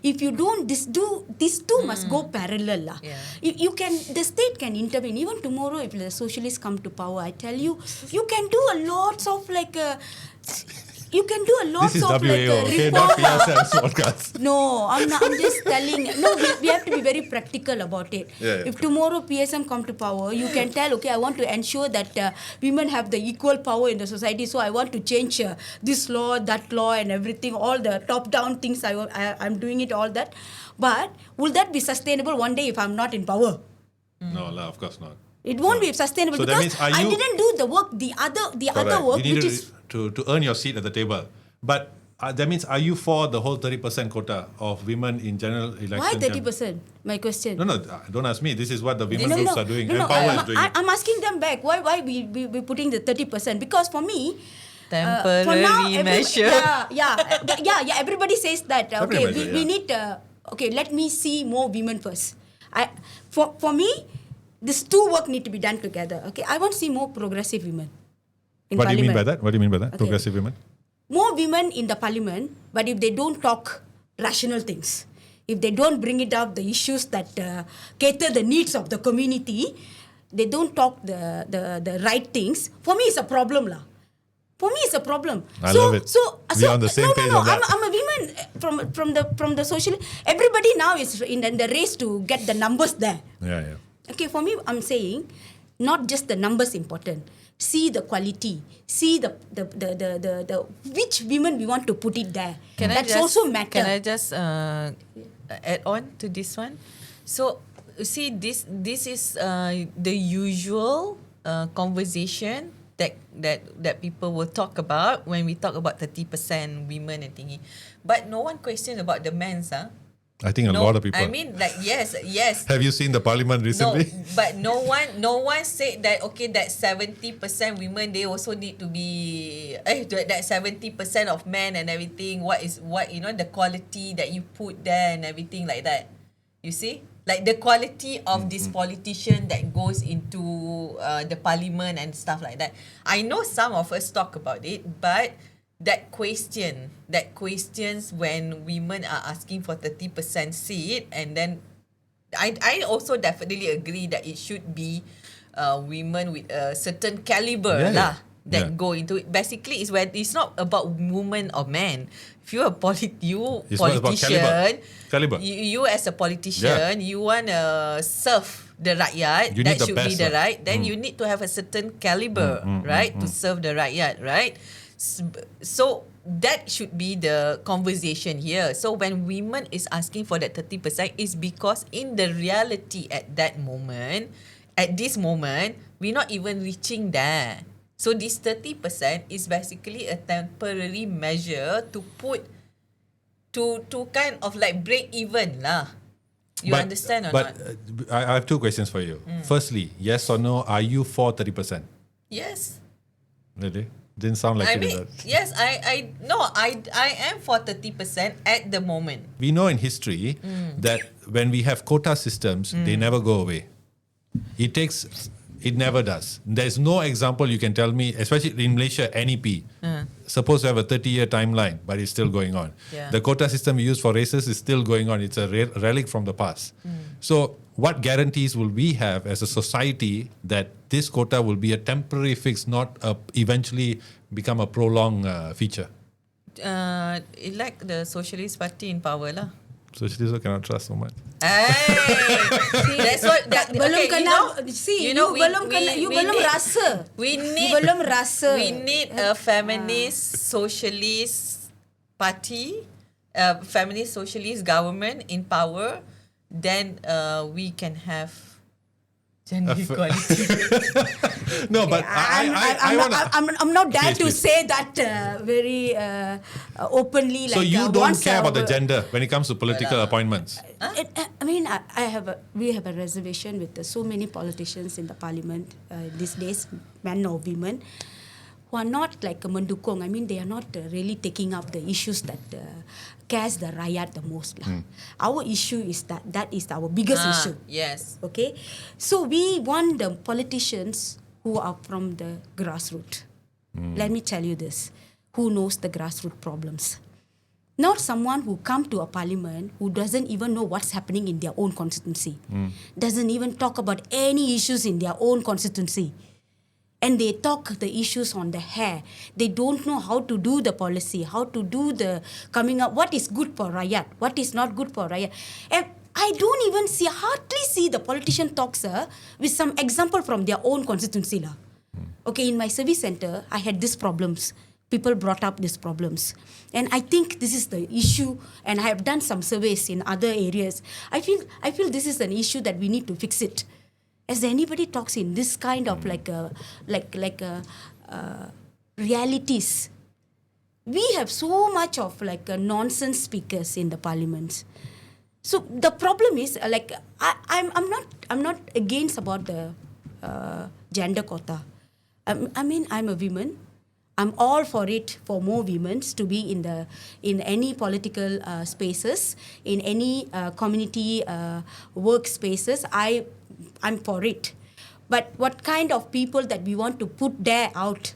If you don't, these two must go parallel. Yeah. The state can intervene. Even tomorrow, if the socialists come to power, I tell you, you can do a lots of you can do a lot This is of WAO, okay, reform. not PSL's podcast. No, I'm just telling. No, we have to be very practical about it. Yeah. If tomorrow PSM come to power, you can tell, okay, I want to ensure that women have the equal power in the society. So I want to change this law, that law, and everything. All the top-down things I'm doing it, all that. But will that be sustainable one day if I'm not in power? No, of course not. It won't be sustainable So that because means are I you- didn't do the work. The other Correct. work, You which need is. to earn your seat at the table. But that means, are you for the whole 30% quota of women in general election? Why 30%? My question. No, don't ask me. This is what the women groups are doing. Empower is doing it. I'm asking them back. Why we putting the 30%? Because for me, Temporary for now, measure. Everybody says that. Okay, Temporary measure, we need. Okay, let me see more women first. For me, these two work need to be done together. Okay, I want to see more progressive women in What do you mean parliament. by that? What do you mean by that? Okay. Progressive women? More women in the parliament, but if they don't talk rational things, if they don't bring it up the issues that cater the needs of the community, they don't talk the right things. For me, it's a problem lah. For me, it's a problem. I love it. We are on the same page on that. I'm a woman from the social. Everybody now is in the race to get the numbers there. Yeah. Okay, for me, I'm saying not just the numbers important. See the quality. See the which women we want to put it there. That's also matter. Can I just add on to this one? So, see, this is the usual conversation that people will talk about when we talk about 30% women and thingy. But no one questions about the men's, I think a lot of people. I mean, yes. Have you seen the parliament recently? No, but no one said that, okay, that 70% women, they also need to be that 70% of men and everything, what the quality that you put there and everything like that. You see? Like the quality of this politician that goes into the parliament and stuff like that. I know some of us talk about it, but that questions when women are asking for 30% seat, and then I also definitely agree that it should be women with a certain caliber go into it. Basically, it's not about woman or man. If you're a It's not about politician, caliber. you as a politician, you want to serve the rakyat, You that need the should be best the lah. right, then you need to have a certain caliber, right, to serve the rakyat, right? So that should be the conversation here. So when women is asking for that 30% is because in the reality at this moment, we're not even reaching there. So this 30% is basically a temporary measure to kind of like break even lah. You understand or not? I have two questions for you. Firstly, yes or no, are you for 30%? Yes. Really? Didn't sound like I it. mean, yes, I am for 30% at the moment. We know in history that when we have quota systems, they never go away. It never does. There's no example you can tell me, especially in Malaysia, NEP, supposed to have a 30-year timeline, but it's still going on. Yeah. The quota system we use for races is still going on. It's a relic from the past. So what guarantees will we have as a society that this quota will be a temporary fix, not eventually become a prolonged feature? Elect the Socialist Party in power lah. Socialists also cannot trust so much. That's what belum okay, kena you belum rasa. We need a feminist socialist party, feminist socialist government in power. Then we can have gender equality. No, but I'm not there to say that very openly. So like, you don't once care about the our- gender when it comes to political appointments? I mean, we have a reservation with so many politicians in the parliament these days, men or women, who are not like mendukung. I mean, they are not really taking up the issues that cares the rakyat the most. Our issue is that is our biggest issue. Yes. Okay, so we want the politicians who are from the grassroots. Let me tell you this: who knows the grassroots problems? Not someone who come to a parliament who doesn't even know what's happening in their own constituency, doesn't even talk about any issues in their own constituency. And they talk the issues on the hair. They don't know how to do the policy, how to do the coming up, what is good for Rakyat, what is not good for Rakyat. And I don't even hardly see the politician talks with some example from their own constituency. Okay, in my service center, I had these problems. People brought up these problems. And I think this is the issue, and I have done some surveys in other areas. I feel this is an issue that we need to fix it. As anybody talks in this kind of realities, we have so much of nonsense speakers in the parliaments. So the problem is I'm not against about the gender quota. I mean, I'm a woman. I'm all for it, for more women to be in any political spaces, in any community work spaces. I'm for it. But what kind of people that we want to put there out?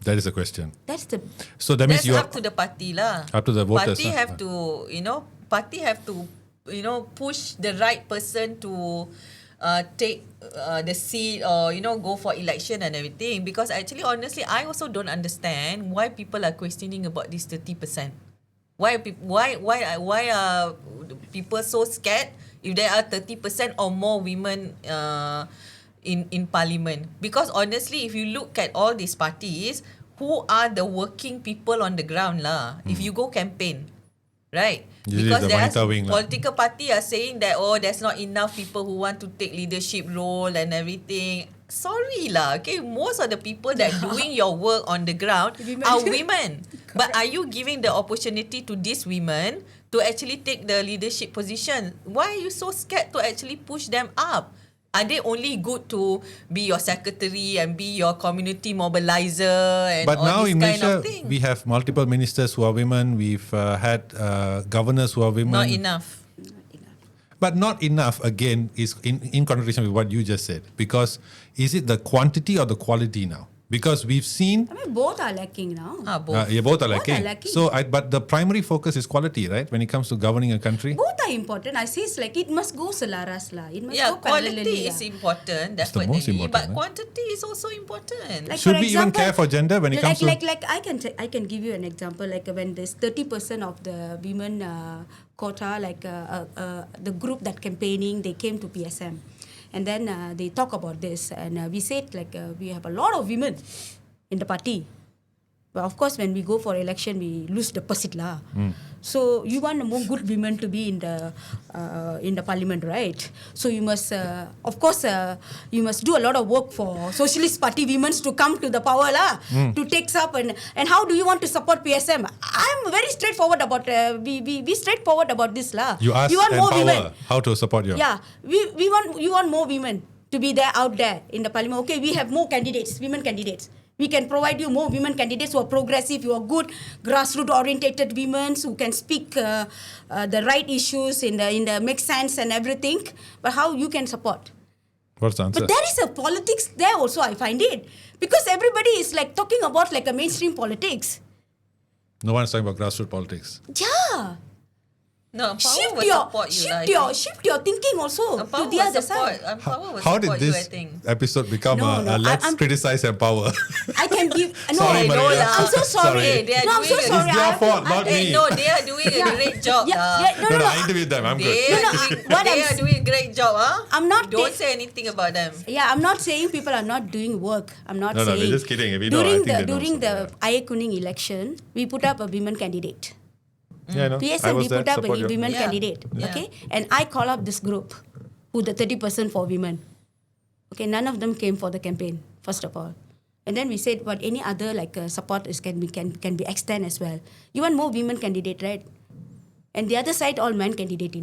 That is the question. That's the. So that means That's you up to the party lah. Up to the voters. Party have to, push the right person to take the seat or go for election and everything. Because actually, honestly, I also don't understand why people are questioning about this 30%. Why are people so scared if there are 30% or more women in parliament? Because honestly, if you look at all these parties, who are the working people on the ground lah? If you go campaign, right? Usually Because the there wanita are wing lah. political party are saying that there's not enough people who want to take leadership role and everything. Sorry lah, okay. Most of the people that doing your work on the ground are women. But are you giving the opportunity to these women to actually take the leadership position? Why are you so scared to actually push them up? Are they only good to be your secretary and be your community mobilizer and But all now this in kind Malaysia, of thing? we have multiple ministers who are women. We've had governors who are women. Not enough. But not enough, again, is in contradiction with what you just said. Because is it the quantity or the quality now? Because we've seen... I mean, both are lacking now. Both. Yeah, both are Both lacking. are lacking. So, but the primary focus is quality, right? When it comes to governing a country. Both are important. I say it's like it must go selaras lah. It must Yeah, go parallelly. quality is important, It's the most definitely. important, But eh? quantity is also important. Like, Should for we even example, care for gender when it comes to... like I can give you an example. Like when there's 30% of the women quota, the group that campaigning, they came to PSM, And then they talk about this, and we said like we have a lot of women in the party. But of course, when we go for election, we lose deposit lah. So you want more good women to be in the parliament, right? So you must, of course, you must do a lot of work for Socialist Party women to come to the power lah, to take up and how do you want to support PSM? I'm very straightforward about we straightforward about this lah. You ask want more Empower women. how to support you. Yeah, you want more women to be there out there in the parliament. Okay, we have more candidates, women candidates. We can provide you more women candidates who are progressive, who are good, grassroots-oriented women who can speak the right issues in the make sense and everything. But how you can support? What's the answer? But there is a politics there also. I find it because everybody is like talking about like a mainstream politics. No one's talking about grassroots politics. Yeah. No, Empower will support you. Shift your thinking also to the other side. Empower will How did support you, I this think. episode become No, let's criticize Empower? I can give. No, Sorry, no, Maria. I'm so sorry. Hey, they are No, I'm so doing sorry. It's their I have fault, to- not me. No, they are doing a great job. No, I interviewed them. I'm good. They are doing a great job. I'm not Don't say anything about them. Yeah, I'm not saying people are not doing work. I'm not No, saying. they're just kidding. If you know, I think they know during something, the Ayer Kuning election, we put up a women candidate. Yeah, I know. I PSM, was we there, put up a support you. women Yeah. candidate. Yeah. Okay, and I call up this group, who the 30% for women. Okay, none of them came for the campaign. First of all, and then we said, but any other like support can be extended as well. You want more women candidate, right? And the other side, all men candidate.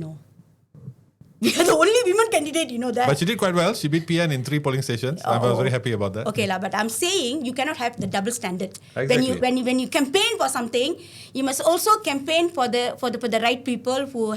We are the only women candidate, that. But she did quite well. She beat PN in 3 polling stations. I was very happy about that. Okay, but I'm saying you cannot have the double standard. Exactly. When you campaign for something, you must also campaign for the right people who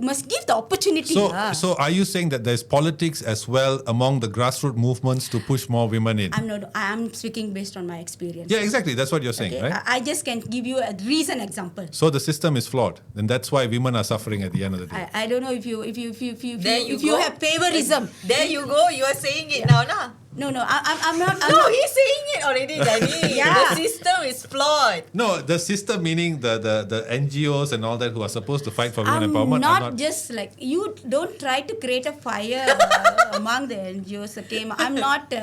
must give the opportunity. So are you saying that there's politics as well among the grassroots movements to push more women in? I'm speaking based on my experience. Yeah, exactly. That's what you're saying, Okay, right? I just can give you a recent example. So the system is flawed, and that's why women are suffering at the end of the day. I don't know if you Go. have favorism. There you go. You are saying it now, nah. No, I'm not. No, he's saying it already, Danny. Yeah. The system is flawed. No, the system meaning the NGOs and all that who are supposed to fight for women I'm empowerment. not just like you. Don't try to create a fire among the NGOs. Okay, I'm not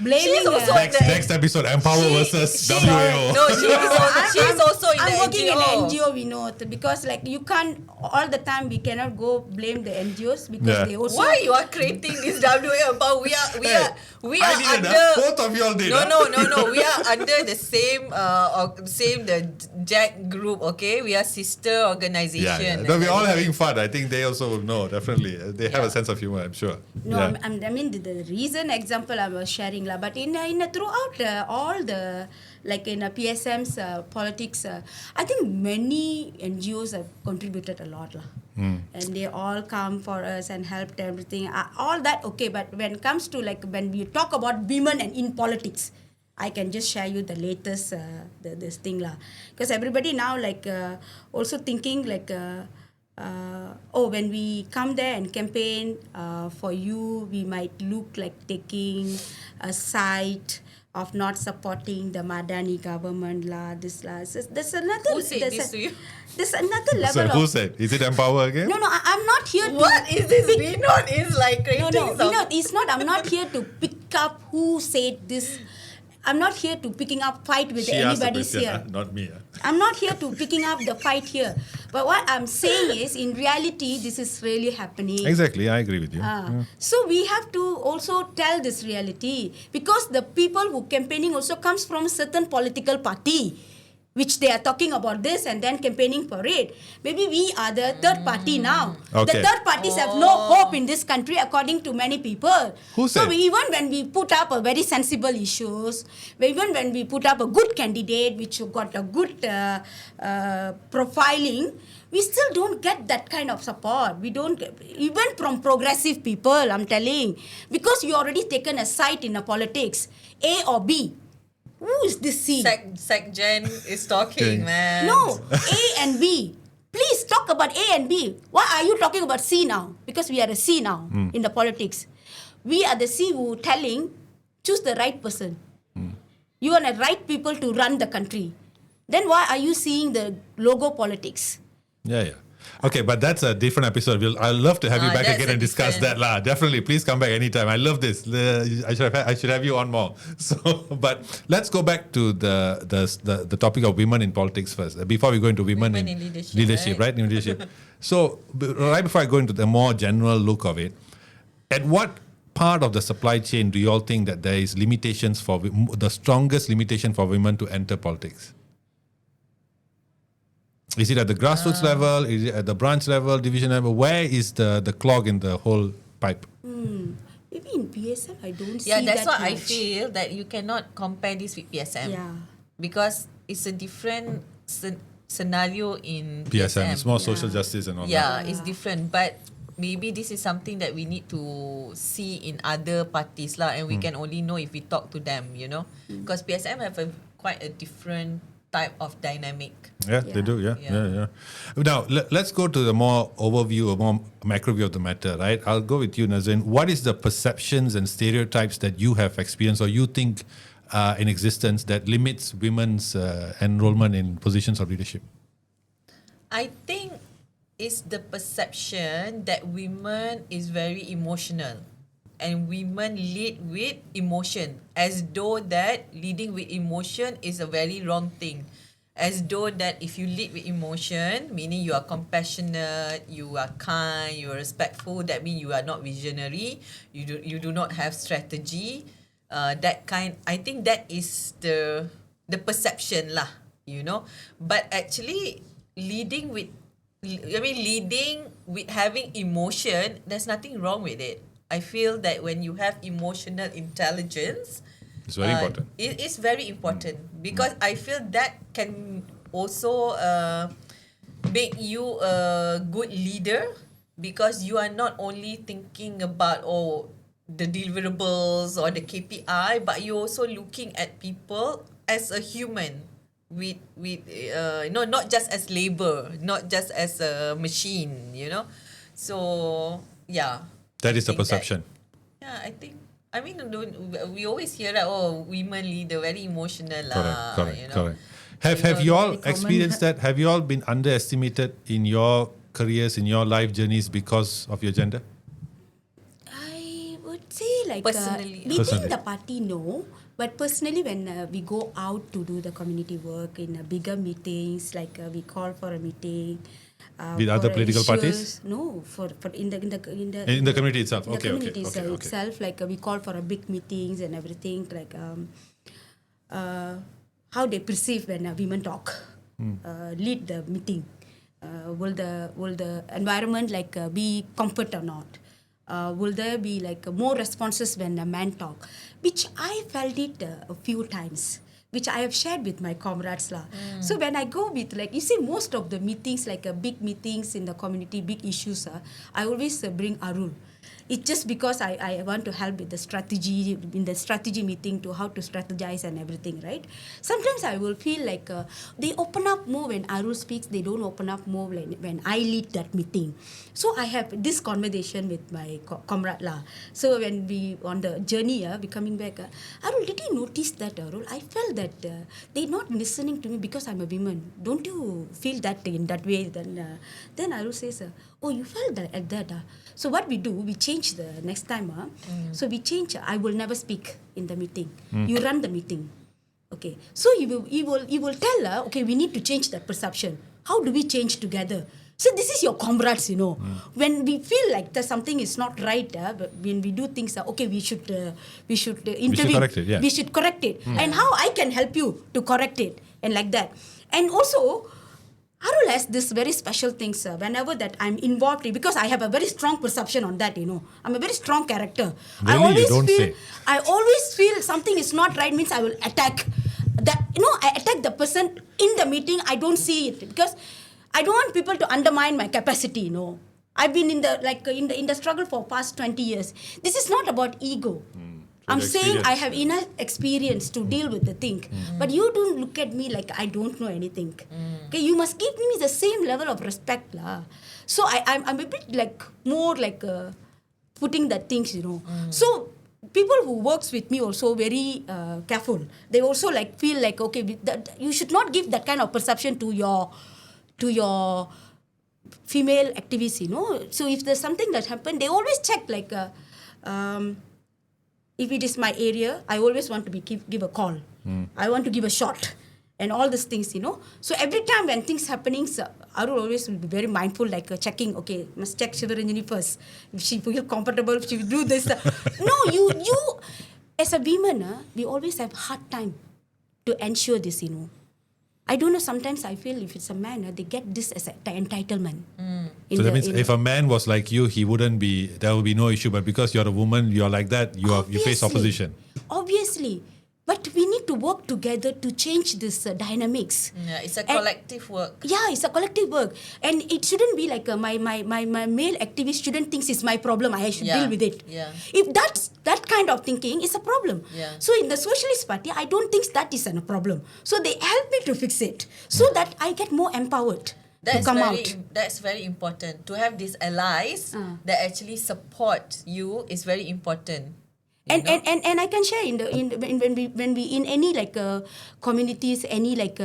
blaming. She's also Next episode, Empower versus WAO. No, she's also in I'm the working NGO. in NGO, we know, because like you can't all the time. We cannot go blame the NGOs because Yeah. they also. Why you are creating this WA about we I are didn't. under Both of you all did. no. We are under the same the Jack group. Okay, we are sister organization. Yeah. No, we're all having fun. I think they also will know, definitely. They have a sense of humor, I'm sure. No, Yeah. I mean the reason example I was sharing lah, but in throughout all the like in PSM's politics, I think many NGOs have contributed a lot lah, and they all come for us and helped everything. All that okay, but when it comes to like when we talk about women and in politics, I can just share you the latest this thing lah, because everybody now like also thinking like. When we come there and campaign for you, we might look like taking a side of not supporting the Madani government lah. This lah. There's another. Who said this to you? There's another level So who said? Is it Empower again? No, I'm not here to. What is this? Vinod is like creating No, some. it's not. I'm not here to pick up who said this. I'm not here to picking up fight with She asked the anybody's question, here. not me. I'm not here to picking up the fight here. But what I'm saying is, in reality, this is really happening. Exactly, I agree with you. So we have to also tell this reality, because the people who campaigning also comes from a certain political party, which they are talking about this and then campaigning for it. Maybe we are the third party now. Okay. The third parties have no hope in this country, according to many people. Who So said? even when we put up a very sensible issues, even when we put up a good candidate which got a good profiling, we still don't get that kind of support. We don't get, even from progressive people, I'm telling, because you already taken a side in a politics, A or B. Who is this C? Sec Jen is talking, Okay. man. No, A and B. Please talk about A and B. Why are you talking about C now? Because we are a C now in the politics. We are the C who telling, choose the right person. You want the right people to run the country. Then why are you seeing the logo politics? Yeah. Okay, but that's a different episode. I'd love to have you back That's again a and discuss that, different- lah. Definitely, please come back anytime. I love this. I should have you on more. So, but let's go back to the topic of women in politics first. Before we go into women Women in in leadership, right? In leadership. So, right before I go into the more general look of it, at what part of the supply chain do you all think that there is limitations for the strongest limitation for women to enter politics? Is it at the grassroots level? Is it at the branch level, division level? Where is the clog in the whole pipe? Maybe in PSM, I don't see Yeah, that that's why I much. feel that you cannot compare this with PSM. Yeah. Because it's a different scenario in PSM, it's more Yeah. social justice and all that. Yeah, it's different. But maybe this is something that we need to see in other parties lah, and we can only know if we talk to them, you know. Because PSM have quite a different type of dynamic. Yeah, they do. Yeah. Yeah. Now, let's go to the more overview, a more macro view of the matter, right? I'll go with you, Nazreen. What is the perceptions and stereotypes that you have experienced or you think in existence that limits women's enrollment in positions of leadership? I think it's the perception that women is very emotional and women lead with emotion, as though that leading with emotion is a very wrong thing. As though that if you lead with emotion, meaning you are compassionate, you are kind, you are respectful, that means you are not visionary, you do not have strategy. That kind, I think that is the perception lah, you know. But actually leading with having emotion, there's nothing wrong with it. I feel that when you have emotional intelligence, It's very important. It is very important because I feel that can also make you a good leader, because you are not only thinking about the deliverables or the KPI, but you're also looking at people as a human with not just as labor, not just as a machine, you know. So yeah. That I is the think perception. I think. I mean, we always hear that women leader very emotional lah. Correct. You know. Have you all very common. experienced that? Have you all been underestimated in your careers, in your life journeys because of your gender? I would say like Personally. within Personally. the party, no. But personally, when we go out to do the community work in bigger meetings, like we call for a meeting. With other for political issues, parties? No, for in the In the community itself. in the Okay. community itself, like we call for a big meetings and everything, like how they perceive when women talk, lead the meeting. Will the environment like be comfort or not? Will there be like more responses when a man talk? Which I felt it a few times, which I have shared with my comrades lah. So when I go with like, you see most of the meetings, like big meetings in the community, big issues, I always bring Arul. It's just because I want to help with the strategy, in the strategy meeting, to how to strategize and everything, right? Sometimes I will feel like they open up more when Arul speaks, they don't open up more when I lead that meeting. So I have this conversation with my comrade lah. So when we on the journey, we coming back, Arul, did you notice that, Arul? I felt that they're not listening to me because I'm a woman. Don't you feel that in that way? Then Arul says, oh, you felt that at that. So what we do, we change the next time. So we change. I will never speak in the meeting. You run the meeting. Okay. So you will tell, okay, we need to change that perception. How do we change together? So this is your comrades, you know. When we feel like that something is not right, but when we do things, okay, we should intervene. correct it, yeah. We should correct it. And how I can help you to correct it, and like that. And also, Arul has this very special things whenever that I'm involved in, because I have a very strong perception on that, you know. I'm a very strong character. Really? You don't say. I always feel something is not right, means I will attack. I attack the person in the meeting. I don't see it because I don't want people to undermine my capacity, you know. I've been in the struggle for past 20 years. This is not about ego. I'm saying I have enough experience to deal with the thing. But you don't look at me like I don't know anything. Okay, you must give me the same level of respect lah. So I'm a bit like more like putting that things, you know. So people who works with me also very careful. They also like feel like, okay, you should not give that kind of perception to your female activists, So if there's something that happened, they always check like, if it is my area, I always want to give a call. I want to give a shot. And all these things, So every time when things happening, Arul always will be very mindful, like checking, okay, must check Sivaranjani first. If she feel comfortable, if she will do this. No, you as a woman, we always have hard time to ensure this, I don't know, sometimes I feel if it's a man, they get this as an entitlement. So that means if a man was like you, there would be no issue. But because you're a woman, you're like that, you face opposition. Obviously. But we need to work together to change this dynamics. Yeah, it's a collective work. Yeah, it's a collective work. And it shouldn't be like my male activist shouldn't think it's my problem, I should deal with it. Yeah. If that's that kind of thinking, it's a problem. Yeah. So in the Socialist Party, I don't think that is a problem. So they help me to fix it so that I get more empowered to come out. That's very important. To have these allies that actually support you is very important. And I can share when we in any like communities, any like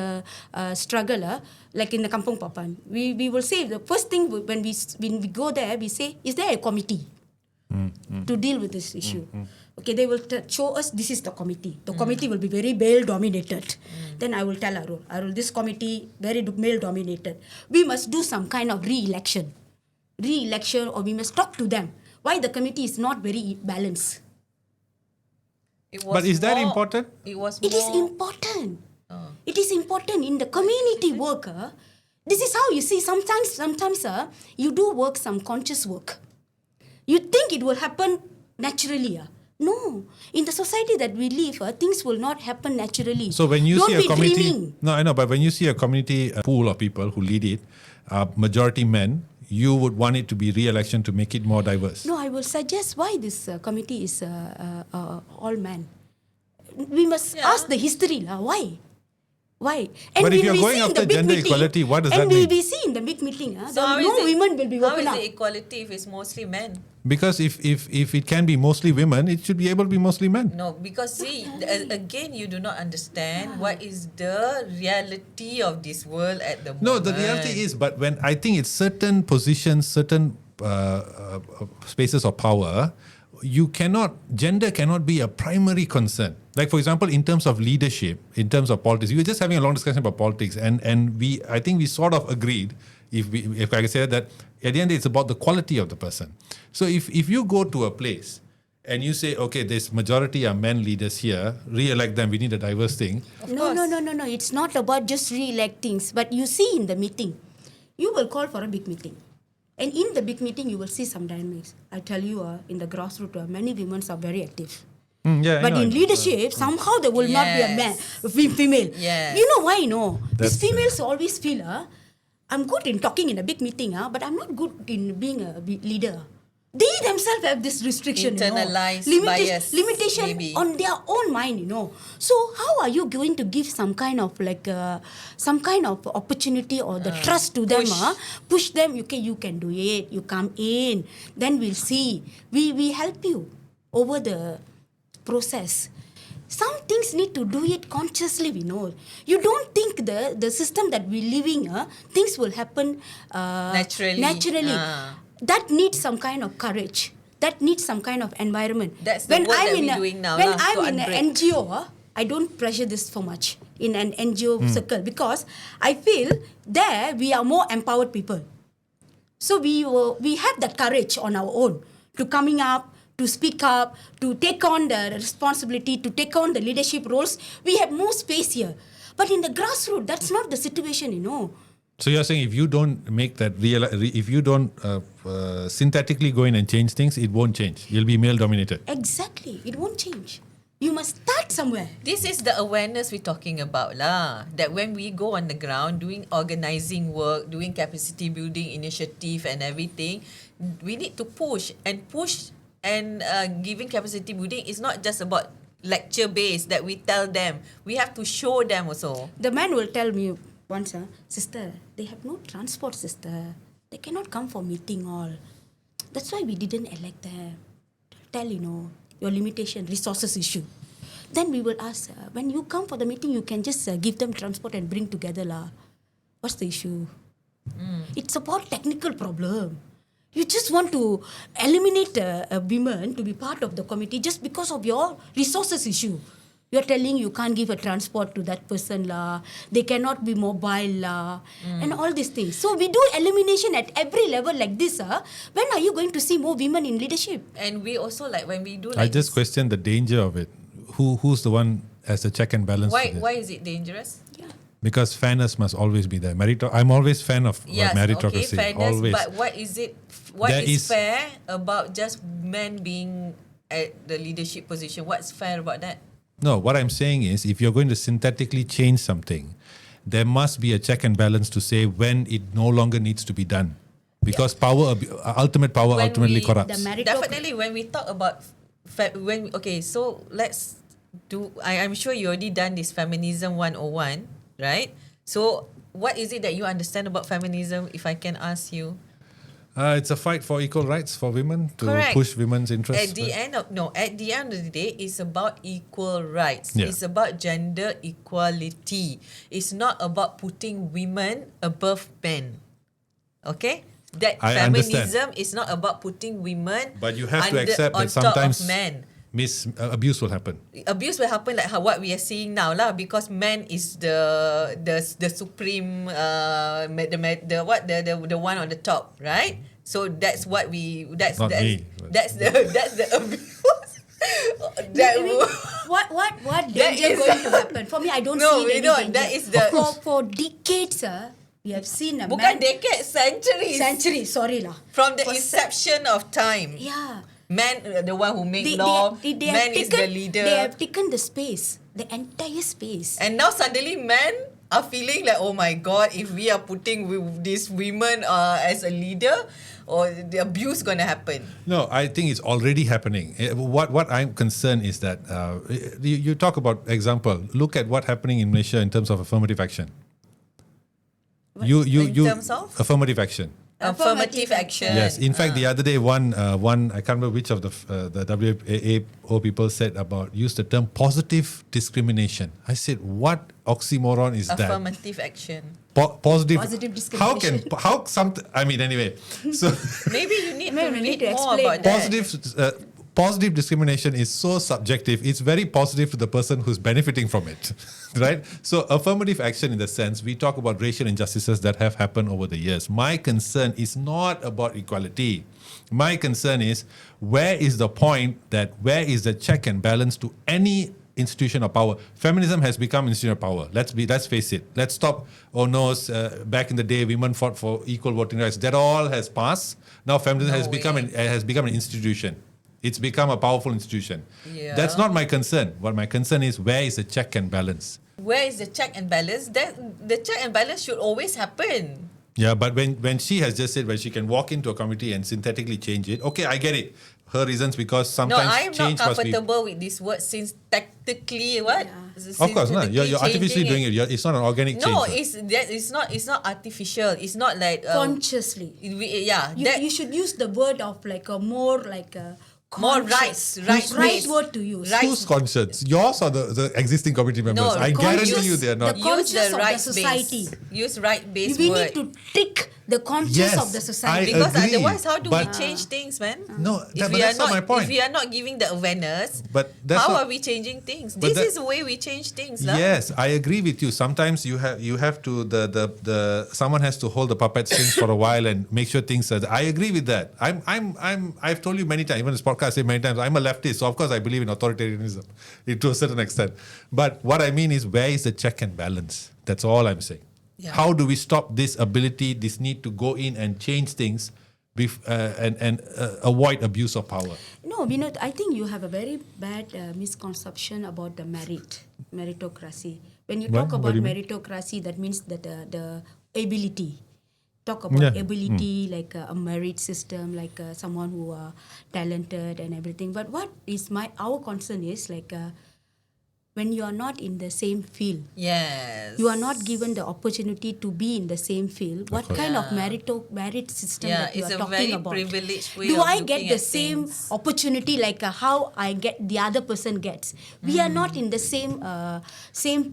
struggle, like in the Kampung Papan, we will say the first thing when we go there, we say, is there a committee to deal with this issue? Okay, they will show us this is the committee. The committee will be very male dominated. Then I will tell Arul, this committee very male dominated. We must do some kind of re-election, or we must talk to them. Why the committee is not very balanced? But is that important? It is important. It is important in the community work. This is how you see. Sometimes you do work, some conscious work. You think it will happen naturally. No. In the society that we live, things will not happen naturally. So when you Don't see a be committee, dreaming. no, I know, but when you see a community pool of people who lead it, majority men, you would want it to be re-election to make it more diverse. No, I will suggest why this committee is all men. We must ask the history. Why? And but if you're going after gender equality, what does that mean? And we see in the big meeting, So no women will be open How up. is it equality if it's mostly men? Because if it can be mostly women, it should be able to be mostly men. No, because see, again, you do not understand what is the reality of this world at the moment. No, the reality is, but when I think it's certain positions, certain spaces of power, gender cannot be a primary concern. Like, for example, in terms of leadership, in terms of politics, we were just having a long discussion about politics, and I think we sort of agreed, if I can say that, at the end it's about the quality of the person. So if you go to a place and you say, okay, this majority are men leaders here, re-elect them, we need a diverse thing. No. It's not about just re-electing, but you see in the meeting, you will call for a big meeting. And in the big meeting, you will see some dynamics. I tell you, in the grassroots, many women are very active. But in leadership, somehow there will not be a man, female. Yes. You know why? These females always feel, I'm good in talking in a big meeting, but I'm not good in being a leader. They themselves have this restriction, internalized bias, limitation maybe. On their own mind, So how are you going to give some kind of opportunity or the trust to them? Push them. Okay, you can do it. You come in. Then we'll see. We help you over the process. Some things need to do it consciously, You don't think the system that we're living, things will happen naturally. That needs some kind of courage. That needs some kind of environment. That's the work that we're doing now. When I'm in an NGO, I don't pressure this so much in an NGO circle because I feel there we are more empowered people. So we have that courage on our own to coming up, to speak up, to take on the responsibility, to take on the leadership roles. We have more space here. But in the grassroots, that's not the situation, So you're saying if you don't make that if you don't synthetically go in and change things, it won't change. You'll be male dominated. Exactly. It won't change. You must start somewhere. This is the awareness we're talking about that when we go on the ground doing organizing work, doing capacity building initiative and everything, we need to push and giving capacity building is not just about lecture based that we tell them. We have to show them also. The man will tell me once, sister, they have no transport, sister. They cannot come for meeting all. That's why we didn't elect them. Tell, your limitation, resources issue. Then we will ask, when you come for the meeting, you can just give them transport and bring together. What's the issue? It's about technical problem. You just want to eliminate a women to be part of the committee just because of your resources issue. You're telling you can't give a transport to that person lah. They cannot be mobile lah, and all these things. So we do elimination at every level like this. When are you going to see more women in leadership? And we also like when we do I like just question the danger of it. Who's the one as a check and balance? to this? why is it dangerous? Yeah. Because fairness must always be there. I'm always fan of Yes, meritocracy. okay, fairness. Always. But what is it? What There is is- fair about just men being at the leadership position? What's fair about that? No, what I'm saying is if you're going to synthetically change something, there must be a check and balance to say when it no longer needs to be done. Because ultimate power When ultimately we- corrupts. Definitely, when we talk about so let's do. I'm sure you already done this feminism 101, right? So what is it that you understand about feminism? If I can ask you. It's a fight for equal rights for women to Correct. push women's interests. At the end of the day, it's about equal rights. Yeah. It's about gender equality. It's not about putting women above men. Okay? That I understand. feminism is not about putting women But you have to accept on that top sometimes of men. abuse will happen. Abuse will happen like what we are seeing now lah, because man is the supreme the one on the top, right? So that's what that's Not me, but- that's the abuse. I mean, what danger is- going to happen? For me, I don't No, see we any don't. danger. That is the- for decades, we have seen a Bukan man. decades, centuries. Century, sorry lah. From the For inception of time. Yeah. Man, the one who make law. Man is the leader. They have taken the space, the entire space. And now suddenly men are feeling like, oh my God, if we are putting these women as a leader, or the abuse gonna happen. No, I think it's already happening. What I'm concerned is that you talk about example. Look at what's happening in Malaysia in terms of affirmative action. In terms of? Affirmative action. Affirmative action. Yes. In fact, the other day, one I can't remember which of the WAO people said used the term positive discrimination. I said, what oxymoron is that? Affirmative action. Positive. Positive How discrimination. I mean, anyway. So Maybe you need to Maybe we read need to more explain about that. positive discrimination is so subjective. It's very positive to the person who's benefiting from it, right? So affirmative action, in the sense, we talk about racial injustices that have happened over the years. My concern is not about equality. My concern is where is the check and balance to any institution of power. Feminism has become institution of power. Let's face it. Let's stop. Oh no, back in the day, women fought for equal voting rights. That all has passed. Now feminism has become an institution. It's become a powerful institution. Yeah. That's not my concern. What my concern is, where is the check and balance? Where is the check and balance? The check and balance should always happen. Yeah, but when she has just said when she can walk into a committee and synthetically change it, okay, I get it. Her reasons, because No, sometimes I'm not change must be. comfortable with this word since technically what? Of course, no. You're artificially doing it. It's not an organic No, change. it's not artificial. It's not like Consciously. You should use the word of like a more like a more conscious- rights, right word to use. Right. Whose conscience? Yours or the existing committee members? No, I guarantee you they are not. the conscious of the society. Use right-based We word. need to tick the conscience Yes, of the society. I Because agree, otherwise, how do we but- change things, man? No, If but we are that's not my point. If we are not giving the awareness, But that's how not- are we changing things? But This that- is the way we change things, lah. Yes, I agree with you. Sometimes you have to someone has to hold the puppet strings for a while and make sure things are. I agree with that. I've told you many times, even this podcast, I say many times, I'm a leftist, so of course I believe in authoritarianism to a certain extent. But what I mean is, where is the check and balance? That's all I'm saying. Yeah. How do we stop this need to go in and change things and avoid abuse of power? No, I think you have a very bad misconception about the meritocracy. When you What? talk What about do you mean? meritocracy, that means that the ability. Talk about Yeah. ability, like a merit system, like someone who are talented and everything. But what is our concern is like when you are not in the same field. Yes. You are not given the opportunity to be in the same field. What kind of merit system that you it's are a talking very about? privileged way Do of I looking get the at same things. opportunity like how I get the other person gets? We are not in the same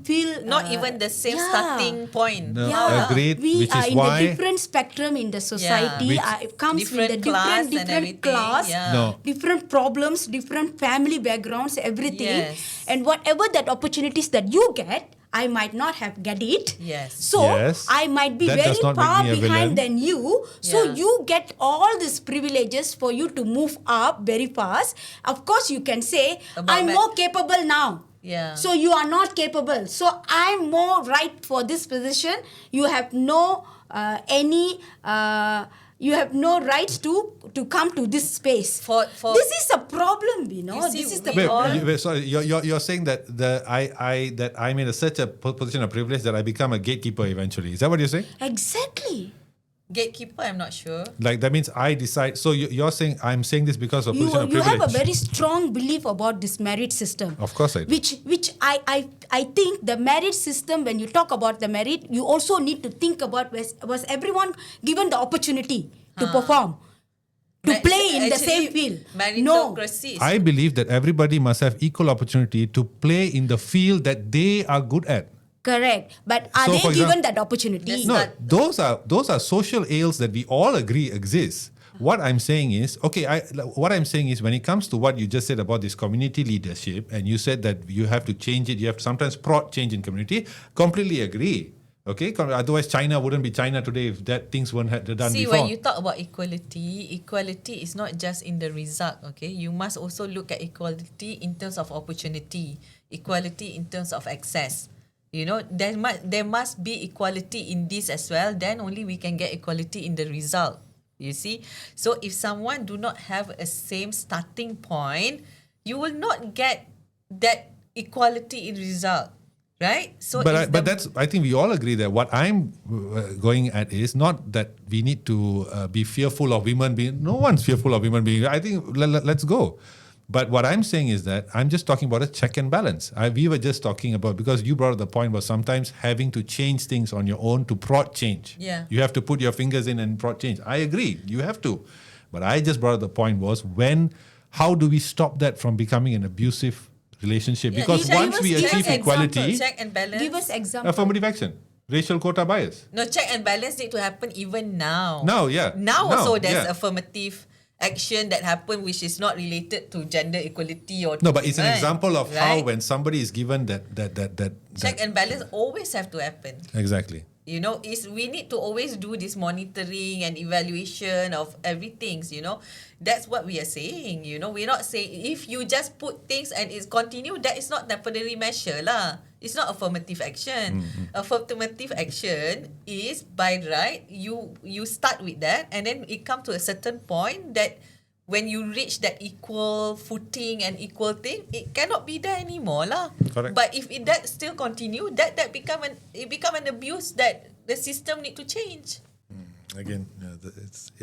field. Not even the same starting point. No, Yeah, agreed, we which are is in the why- different spectrum in the society. Which- It comes with the Different class and different everything, class, yeah. No. different problems, different family backgrounds, everything. Yes. And whatever that opportunities that you get, I might not have get it. Yes. So Yes. I might be That very does not make far me a behind villain. than you. So Yeah. you get all these privileges for you to move up very fast. Of course, you can say, About I'm that- more capable now. Yeah. So you are not capable. So I'm more right for this position. You have no you have no rights to come to this space. For- this is a problem, you know. You see, this is the we all- problem. Sorry, you're saying that I'm in such a position of privilege that I become a gatekeeper eventually. Is that what you're saying? Exactly. Gatekeeper, I'm not sure. Like that means I decide. So you're saying I'm saying this because of You, position of you privilege. have a very strong belief about this merit system. Of course I do. Which I think the merit system, when you talk about the merit, you also need to think about was everyone given the opportunity to perform, to play in the same field. No. Meritocracy. I believe that everybody must have equal opportunity to play in the field that they are good at. Correct. But are So, they for given example- that opportunity? No, those are social ills that we all agree exist. What I'm saying is, what I'm saying is when it comes to what you just said about this community leadership, and you said that you have to change it, you have to sometimes prod change in community, completely agree. Okay, otherwise China wouldn't be China today if that things weren't done See, before. when you talk about equality is not just in the result, okay? You must also look at equality in terms of opportunity, equality in terms of access. You know, there must be equality in this as well. Then only we can get equality in the result. You see? So if someone do not have a same starting point, you will not get that equality in result. Right? So But I think we all agree that what I'm going at is not that we need to be fearful of women being. No one's fearful of women being. I think let's go. But what I'm saying is that I'm just talking about a check and balance. We were just talking about, because you brought up the point, was sometimes having to change things on your own to prod change. Yeah. You have to put your fingers in and prod change. I agree. You have to. But I just brought up the point was how do we stop that from becoming an abusive relationship? Yeah, Because you once we give us achieve equality, check and balance. Give us example. affirmative action, racial quota bias. No, check and balance need to happen even now. Now, yeah. Now also there's yeah. affirmative action that happen which is not related to gender equality or No, but it's an women, example of how right? when somebody is given that check and balance always have to happen. exactly. You know, we need to always do this monitoring and evaluation of everything, you know. That's what we are saying, you know. We're not saying if you just put things and it's continue, that is not temporary measure lah. It's not affirmative action. Affirmative action is by right, you start with that and then it comes to a certain point that when you reach that equal footing and equal thing, it cannot be there anymore lah. Correct. But if that still continue, that become an abuse that the system need to change. Again,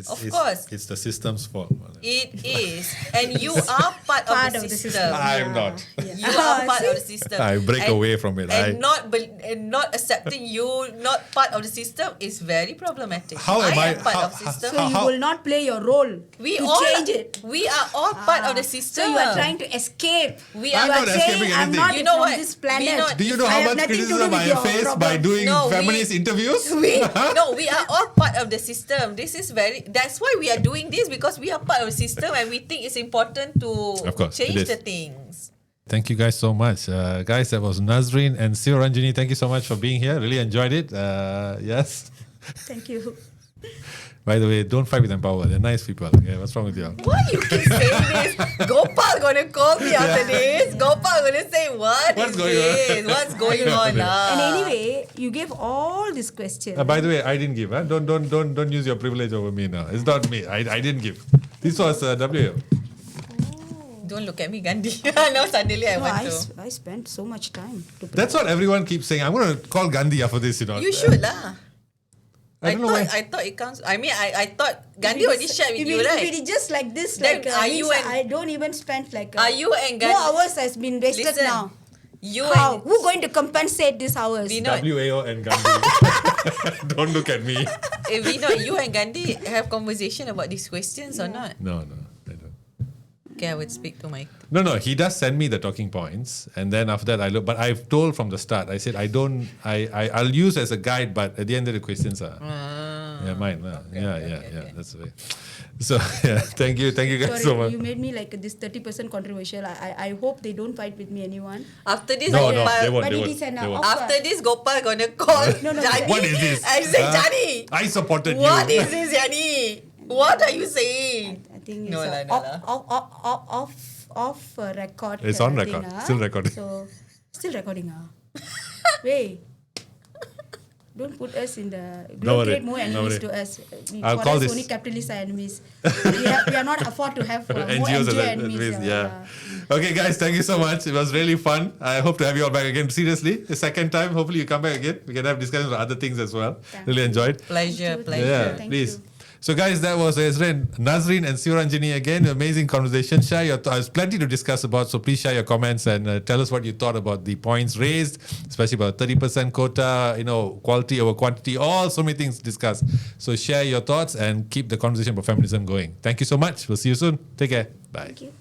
Of course. it's the system's fault. It is, and you are part of the system. I'm not. You are part of the system. I break away from it. And not accepting you not part of the system is very problematic. How am I- am part how- of the system. So you will not play your role to change it. We are all part of the system. So you are trying to escape. We I'm are not saying escaping I'm anything. not You know from what? this We planet. not- Do you know I how have much nothing to do criticism with I your have faced by problem. doing No, feminist interviews? we are all part of the system. That's why we are doing this, because we are part of the system and we think it's important to Of course, it change is. the things. Thank you guys so much. Guys, that was Nazreen and Sivaranjani. Thank you so much for being here. Really enjoyed it. Yes. Thank you. By the way, don't fight with Empower. They're nice people. Okay, what's wrong with you? Why you keep saying this? Gopal gonna call me after this. Gopal gonna say, What's going on? this? What's going on And now? anyway, you gave all these questions. By the way, I didn't give. Huh? Don't use your privilege over me now. It's not me. I didn't give. This was WAO. Don't look at me, Gandhi. Now suddenly I No, want to. I spent so much time to prepare. That's what everyone keeps saying. I'm going to call Gandhi after this. You should lah. I don't know why. I thought it comes. I mean, I thought Gandhi already shared with you, right? If it is just like this, Then like are you means and- I don't even spend like Are you and Gandhi? more hours has been wasted Listen, now. How? Who going to compensate these hours? WAO and Gandhi. Don't look at me. You and Gandhi have conversation about these questions or not? No, I don't. Okay, I would speak to my... No, he does send me the talking points, and then after that I look. But I've told from the start. I said I'll use as a guide, but at the end of the questions are mine. Okay. That's the way. So thank you guys so much. You made me like this 30% controversial. I hope they don't fight with me, anyone. After this, No, they won't. After this, Gopal gonna call Jani. What is this? I say, Jani. I supported you. What is this, Jani? What are you saying? I think it's No lah. off record. It's on record. Still recording. So still recording. Wait. Don't put us in the... Don't create more enemies to us. I'll call this... only capitalist enemies. we are not afford to have more NGO enemies. Okay, guys, thank you so much. It was really fun. I hope to have you all back again. Seriously, the second time. Hopefully you come back again. We can have discussions on other things as well. Really enjoyed. Pleasure. Yeah, please. So guys, that was Nazreen and Sivaranjani again. Amazing conversation. Share your thoughts. There's plenty to discuss about, so please share your comments and tell us what you thought about the points raised, especially about 30% quota, quality over quantity, so many things to discuss. So share your thoughts and keep the conversation about feminism going. Thank you so much. We'll see you soon. Take care. Bye. Thank you.